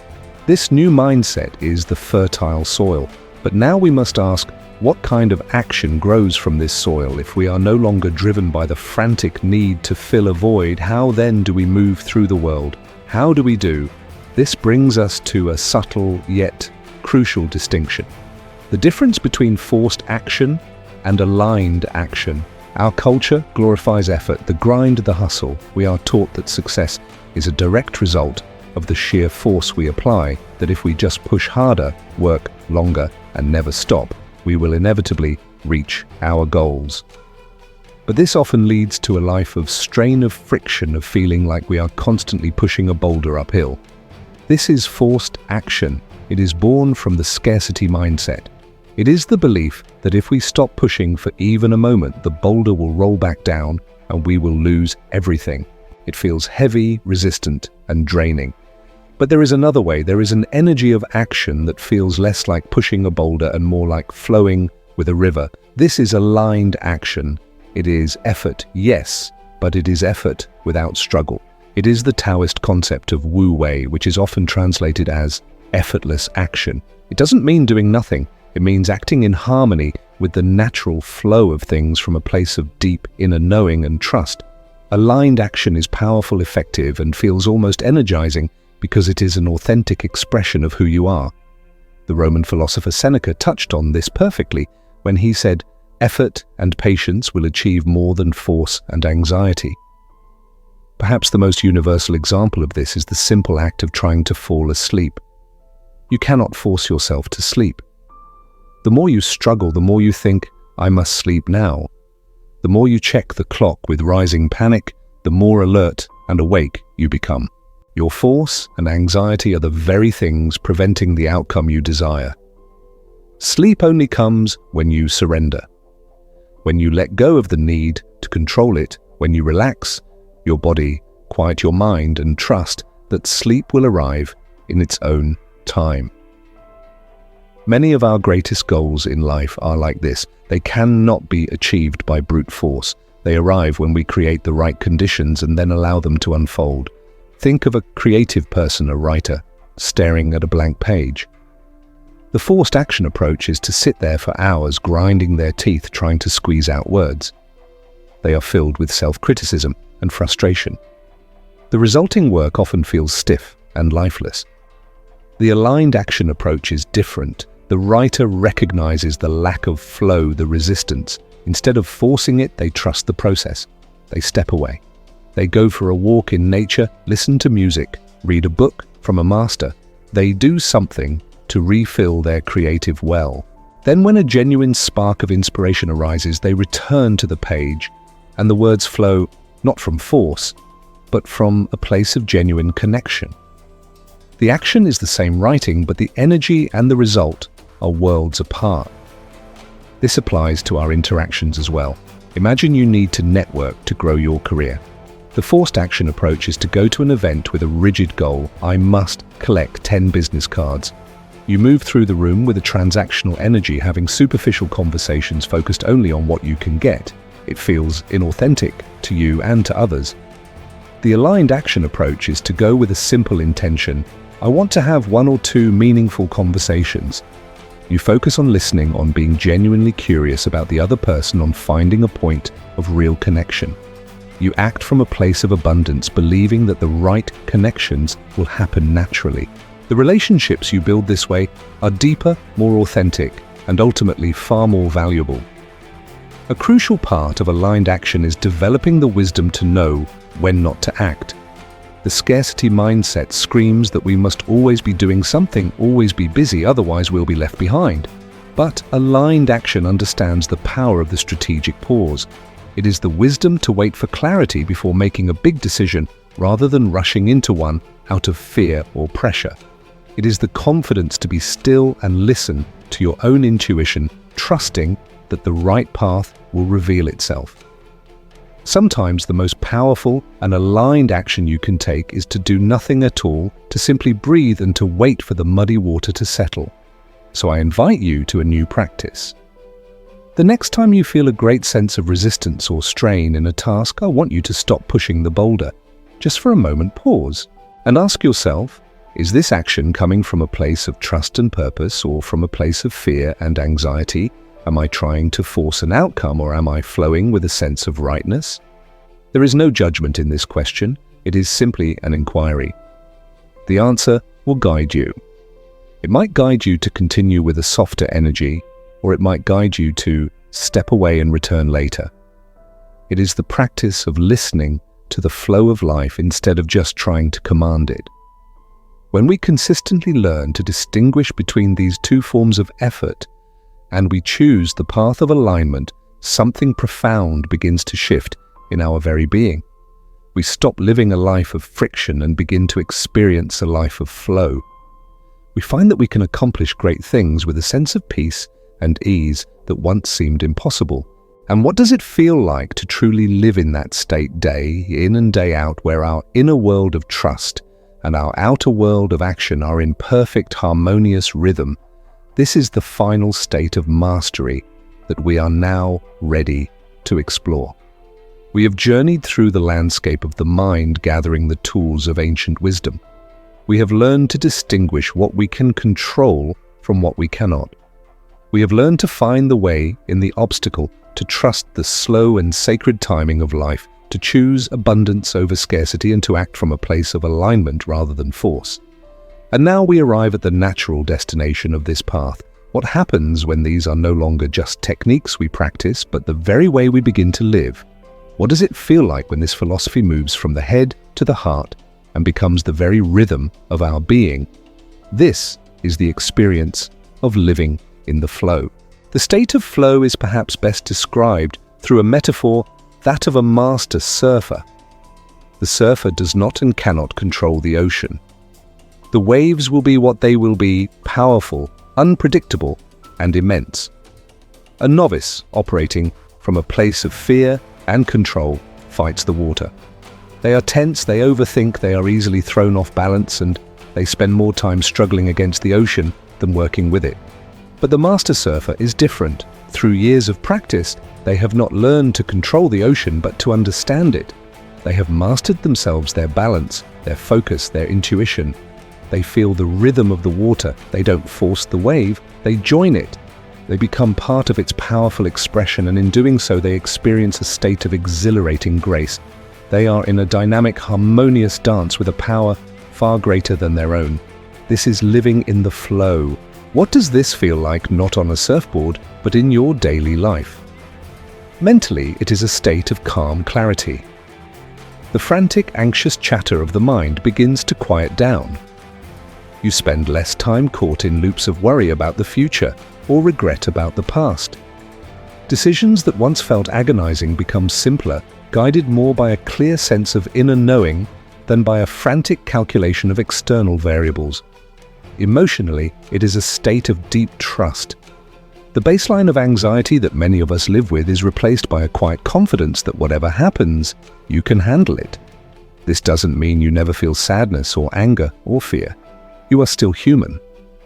This new mindset is the fertile soil. But now we must ask, what kind of action grows from this soil? If we are no longer driven by the frantic need to fill a void, how then do we move through the world? How do we do? This brings us to a subtle yet crucial distinction. The difference between forced action and aligned action. Our culture glorifies effort, the grind, the hustle. We are taught that success is a direct result of the sheer force we apply, that if we just push harder, work longer, and never stop, we will inevitably reach our goals. But this often leads to a life of strain, of friction, of feeling like we are constantly pushing a boulder uphill. This is forced action. It is born from the scarcity mindset. It is the belief that if we stop pushing for even a moment, the boulder will roll back down and we will lose everything. It feels heavy, resistant, and draining. But there is another way. There is an energy of action that feels less like pushing a boulder and more like flowing with a river. This is aligned action. It is effort, yes, but it is effort without struggle. It is the Taoist concept of Wu Wei, which is often translated as effortless action. It doesn't mean doing nothing. It means acting in harmony with the natural flow of things from a place of deep inner knowing and trust. Aligned action is powerful, effective, and feels almost energizing because it is an authentic expression of who you are. The Roman philosopher Seneca touched on this perfectly when he said, "Effort and patience will achieve more than force and anxiety." Perhaps the most universal example of this is the simple act of trying to fall asleep. You cannot force yourself to sleep. The more you struggle, the more you think, "I must sleep now." The more you check the clock with rising panic, the more alert and awake you become. Your force and anxiety are the very things preventing the outcome you desire. Sleep only comes when you surrender. When you let go of the need to control it, when you relax your body, quiet your mind, and trust that sleep will arrive in its own time. Many of our greatest goals in life are like this. They cannot be achieved by brute force. They arrive when we create the right conditions and then allow them to unfold. Think of a creative person, a writer, staring at a blank page. The forced action approach is to sit there for hours, grinding their teeth, trying to squeeze out words. They are filled with self-criticism and frustration. The resulting work often feels stiff and lifeless. The aligned action approach is different. The writer recognizes the lack of flow, the resistance. Instead of forcing it, they trust the process. They step away. They go for a walk in nature, listen to music, read a book from a master. They do something to refill their creative well. Then when a genuine spark of inspiration arises, they return to the page, and the words flow not from force, but from a place of genuine connection. The action is the same writing, but the energy and the result are worlds apart. This applies to our interactions as well. Imagine you need to network to grow your career. The forced action approach is to go to an event with a rigid goal. I must collect 10 business cards. You move through the room with a transactional energy, having superficial conversations focused only on what you can get. It feels inauthentic to you and to others. The aligned action approach is to go with a simple intention. I want to have 1 or 2 meaningful conversations. You focus on listening, on being genuinely curious about the other person, on finding a point of real connection. You act from a place of abundance, believing that the right connections will happen naturally. The relationships you build this way are deeper, more authentic, and ultimately far more valuable. A crucial part of aligned action is developing the wisdom to know when not to act. The scarcity mindset screams that we must always be doing something, always be busy, otherwise we'll be left behind. But aligned action understands the power of the strategic pause. It is the wisdom to wait for clarity before making a big decision rather than rushing into one out of fear or pressure. It is the confidence to be still and listen to your own intuition, trusting that the right path will reveal itself. Sometimes the most powerful and aligned action you can take is to do nothing at all, to simply breathe and to wait for the muddy water to settle. So I invite you to a new practice. The next time you feel a great sense of resistance or strain in a task, I want you to stop pushing the boulder. Just for a moment, pause and ask yourself, is this action coming from a place of trust and purpose or from a place of fear and anxiety? Am I trying to force an outcome, or am I flowing with a sense of rightness? There is no judgment in this question. It is simply an inquiry. The answer will guide you. It might guide you to continue with a softer energy, or it might guide you to step away and return later. It is the practice of listening to the flow of life instead of just trying to command it. When we consistently learn to distinguish between these two forms of effort, and we choose the path of alignment, something profound begins to shift in our very being. We stop living a life of friction and begin to experience a life of flow. We find that we can accomplish great things with a sense of peace and ease that once seemed impossible. And what does it feel like to truly live in that state day in and day out, where our inner world of trust and our outer world of action are in perfect harmonious rhythm? This is the final state of mastery that we are now ready to explore. We have journeyed through the landscape of the mind, gathering the tools of ancient wisdom. We have learned to distinguish what we can control from what we cannot. We have learned to find the way in the obstacle, to trust the slow and sacred timing of life, to choose abundance over scarcity, and to act from a place of alignment rather than force. And now we arrive at the natural destination of this path. What happens when these are no longer just techniques we practice, but the very way we begin to live? What does it feel like when this philosophy moves from the head to the heart and becomes the very rhythm of our being? This is the experience of living in the flow. The state of flow is perhaps best described through a metaphor, that of a master surfer. The surfer does not and cannot control the ocean. The waves will be what they will be, powerful, unpredictable, and immense. A novice operating from a place of fear and control fights the water. They are tense, they overthink, they are easily thrown off balance, and they spend more time struggling against the ocean than working with it. But the master surfer is different. Through years of practice, they have not learned to control the ocean, but to understand it. They have mastered themselves, their balance, their focus, their intuition. They feel the rhythm of the water. They don't force the wave, they join it. They become part of its powerful expression, and in doing so, they experience a state of exhilarating grace. They are in a dynamic, harmonious dance with a power far greater than their own. This is living in the flow. What does this feel like, not on a surfboard, but in your daily life? Mentally, it is a state of calm clarity. The frantic, anxious chatter of the mind begins to quiet down. You spend less time caught in loops of worry about the future or regret about the past. Decisions that once felt agonizing become simpler, guided more by a clear sense of inner knowing than by a frantic calculation of external variables. Emotionally, it is a state of deep trust. The baseline of anxiety that many of us live with is replaced by a quiet confidence that whatever happens, you can handle it. This doesn't mean you never feel sadness or anger or fear. You are still human.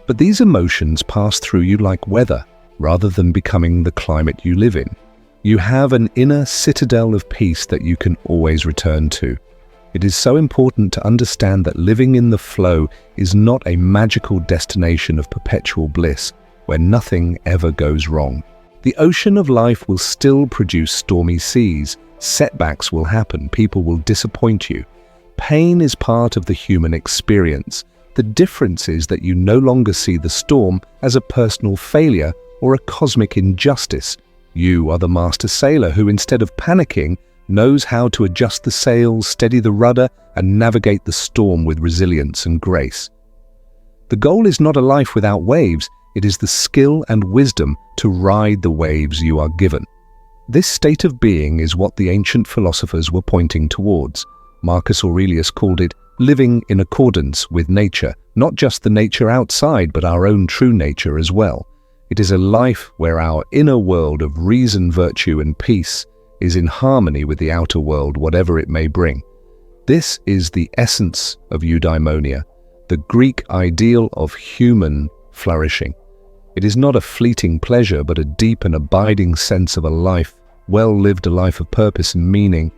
But these emotions pass through you like weather, rather than becoming the climate you live in. You have an inner citadel of peace that you can always return to. It is so important to understand that living in the flow is not a magical destination of perpetual bliss where nothing ever goes wrong. The ocean of life will still produce stormy seas. Setbacks will happen. People will disappoint you. Pain is part of the human experience. The difference is that you no longer see the storm as a personal failure or a cosmic injustice. You are the master sailor who, instead of panicking, knows how to adjust the sails, steady the rudder, and navigate the storm with resilience and grace. The goal is not a life without waves, it is the skill and wisdom to ride the waves you are given. This state of being is what the ancient philosophers were pointing towards. Marcus Aurelius called it living in accordance with nature, not just the nature outside, but our own true nature as well. It is a life where our inner world of reason, virtue, and peace is in harmony with the outer world, whatever it may bring. This is the essence of eudaimonia, the Greek ideal of human flourishing. It is not a fleeting pleasure, but a deep and abiding sense of a life well lived, a life of purpose and meaning.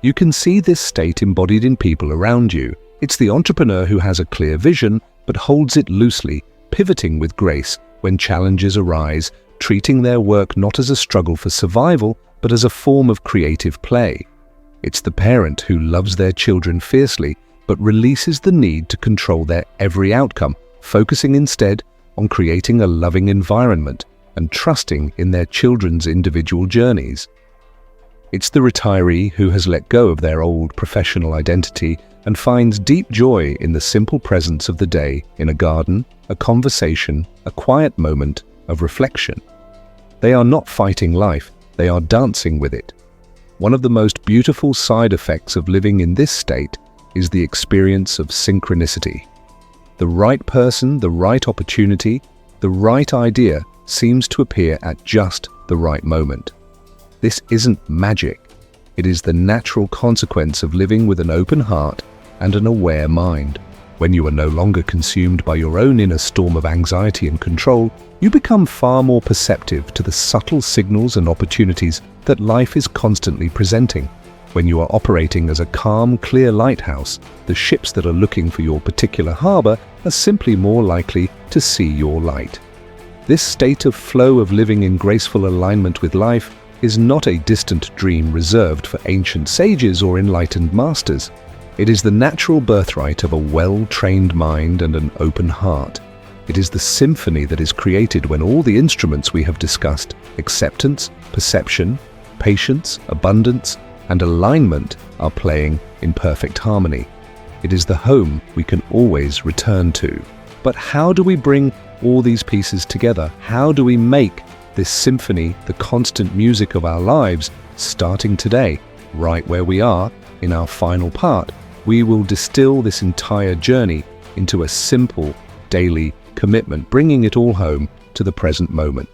You can see this state embodied in people around you. It's the entrepreneur who has a clear vision, but holds it loosely, pivoting with grace when challenges arise, treating their work not as a struggle for survival, but as a form of creative play. It's the parent who loves their children fiercely, but releases the need to control their every outcome, focusing instead on creating a loving environment and trusting in their children's individual journeys. It's the retiree who has let go of their old professional identity and finds deep joy in the simple presence of the day, in a garden, a conversation, a quiet moment of reflection. They are not fighting life, They are dancing with it. One of the most beautiful side effects of living in this state is the experience of synchronicity. The right person, the right opportunity, the right idea seems to appear at just the right moment. This isn't magic. It is the natural consequence of living with an open heart and an aware mind. When you are no longer consumed by your own inner storm of anxiety and control, you become far more perceptive to the subtle signals and opportunities that life is constantly presenting. When you are operating as a calm, clear lighthouse, the ships that are looking for your particular harbor are simply more likely to see your light. This state of flow of living in graceful alignment with life is not a distant dream reserved for ancient sages or enlightened masters. It is the natural birthright of a well-trained mind and an open heart. It is the symphony that is created when all the instruments we have discussed, acceptance, perception, patience, abundance, and alignment, are playing in perfect harmony. It is the home we can always return to. But how do we bring all these pieces together? How do we make this symphony the constant music of our lives starting today, right where we are in our final part? We will distill this entire journey into a simple daily commitment, bringing it all home to the present moment.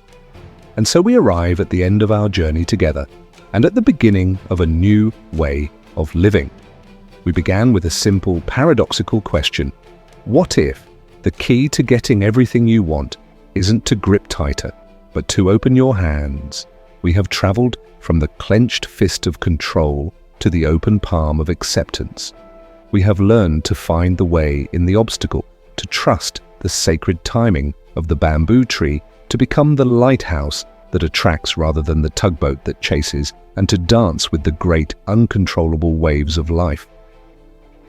And so we arrive at the end of our journey together and at the beginning of a new way of living. We began with a simple, paradoxical question. What if the key to getting everything you want isn't to grip tighter, but to open your hands? We have traveled from the clenched fist of control to the open palm of acceptance. We have learned to find the way in the obstacle, to trust the sacred timing of the bamboo tree, to become the lighthouse that attracts rather than the tugboat that chases, and to dance with the great, uncontrollable waves of life.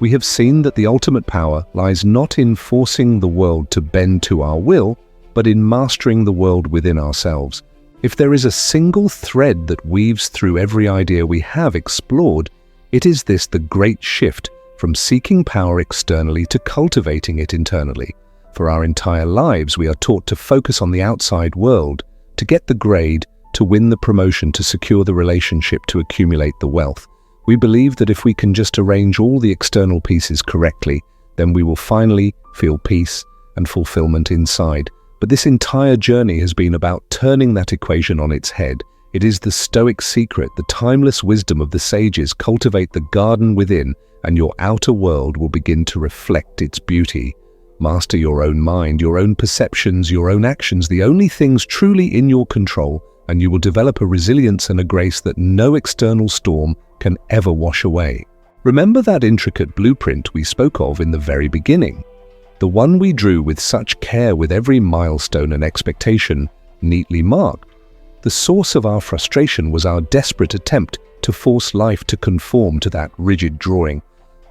We have seen that the ultimate power lies not in forcing the world to bend to our will, but in mastering the world within ourselves. If there is a single thread that weaves through every idea we have explored, it is this: the great shift from seeking power externally to cultivating it internally. For our entire lives, we are taught to focus on the outside world, to get the grade, to win the promotion, to secure the relationship, to accumulate the wealth. We believe that if we can just arrange all the external pieces correctly, then we will finally feel peace and fulfillment inside. But this entire journey has been about turning that equation on its head. It is the Stoic secret, the timeless wisdom of the sages. Cultivate the garden within, and your outer world will begin to reflect its beauty. Master your own mind, your own perceptions, your own actions, the only things truly in your control, and you will develop a resilience and a grace that no external storm can ever wash away. Remember that intricate blueprint we spoke of in the very beginning? The one we drew with such care, with every milestone and expectation neatly marked. The source of our frustration was our desperate attempt to force life to conform to that rigid drawing.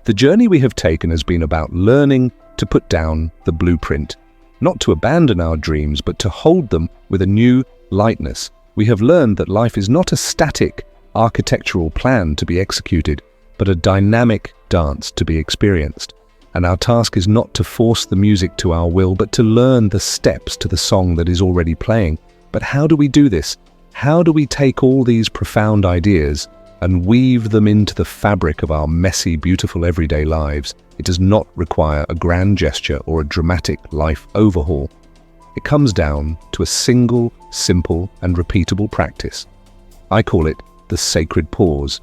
The journey we have taken has been about learning to put down the blueprint, not to abandon our dreams, but to hold them with a new lightness. We have learned that life is not a static architectural plan to be executed, but a dynamic dance to be experienced. And our task is not to force the music to our will, but to learn the steps to the song that is already playing. But how do we do this? How do we take all these profound ideas and weave them into the fabric of our messy, beautiful everyday lives? It does not require a grand gesture or a dramatic life overhaul. It comes down to a single, simple, and repeatable practice. I call it the sacred pause.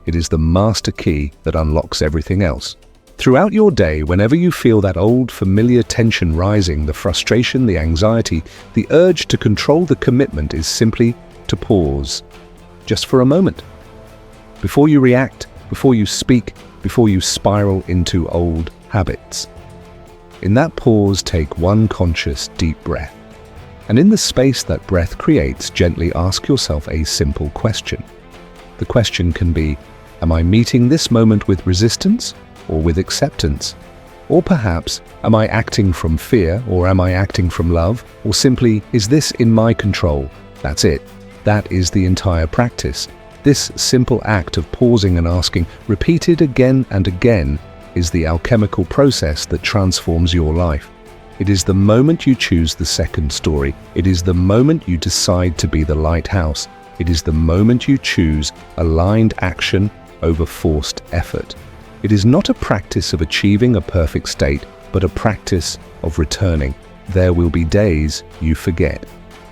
It is the master key that unlocks everything else. Throughout your day, whenever you feel that old familiar tension rising, the frustration, the anxiety, the urge to control the commitment is simply to pause, just for a moment. Before you react, before you speak, before you spiral into old habits. In that pause, take one conscious, deep breath. And in the space that breath creates, gently ask yourself a simple question. The question can be, am I meeting this moment with resistance or with acceptance? Or perhaps, am I acting from fear, or am I acting from love? Or simply, is this in my control? That's it. That is the entire practice. This simple act of pausing and asking, repeated again and again, is the alchemical process that transforms your life. It is the moment you choose the second story. It is the moment you decide to be the lighthouse. It is the moment you choose aligned action over forced effort. It is not a practice of achieving a perfect state, but a practice of returning. There will be days you forget.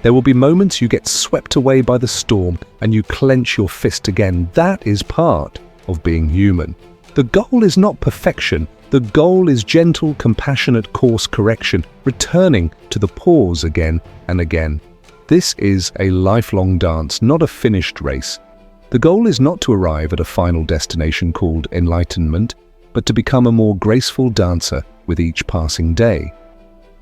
There will be moments you get swept away by the storm and you clench your fist again. That is part of being human. The goal is not perfection. The goal is gentle, compassionate course correction, returning to the pause again and again. This is a lifelong dance, not a finished race. The goal is not to arrive at a final destination called enlightenment, but to become a more graceful dancer with each passing day.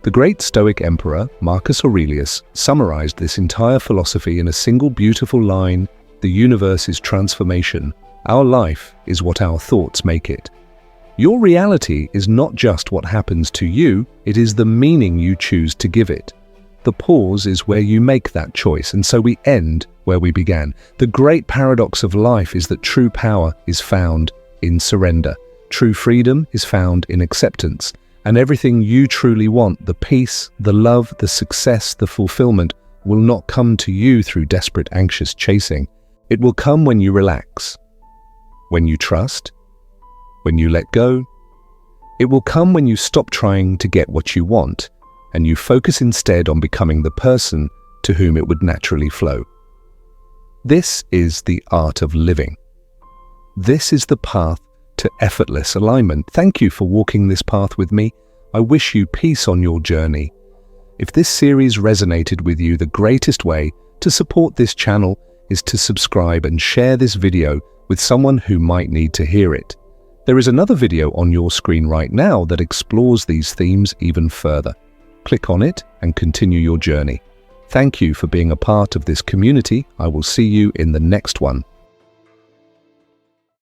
The great Stoic emperor, Marcus Aurelius, summarized this entire philosophy in a single beautiful line: the universe is transformation. Our life is what our thoughts make it. Your reality is not just what happens to you, it is the meaning you choose to give it. The pause is where you make that choice, and so we end where we began. The great paradox of life is that true power is found in surrender. True freedom is found in acceptance. And everything you truly want, the peace, the love, the success, the fulfillment, will not come to you through desperate, anxious chasing. It will come when you relax, when you trust, when you let go. It will come when you stop trying to get what you want, and you focus instead on becoming the person to whom it would naturally flow. This is the art of living. This is the path to effortless alignment. Thank you for walking this path with me. I wish you peace on your journey. If this series resonated with you, the greatest way to support this channel is to subscribe and share this video with someone who might need to hear it. There is another video on your screen right now that explores these themes even further. Click on it and continue your journey. Thank you for being a part of this community. I will see you in the next one.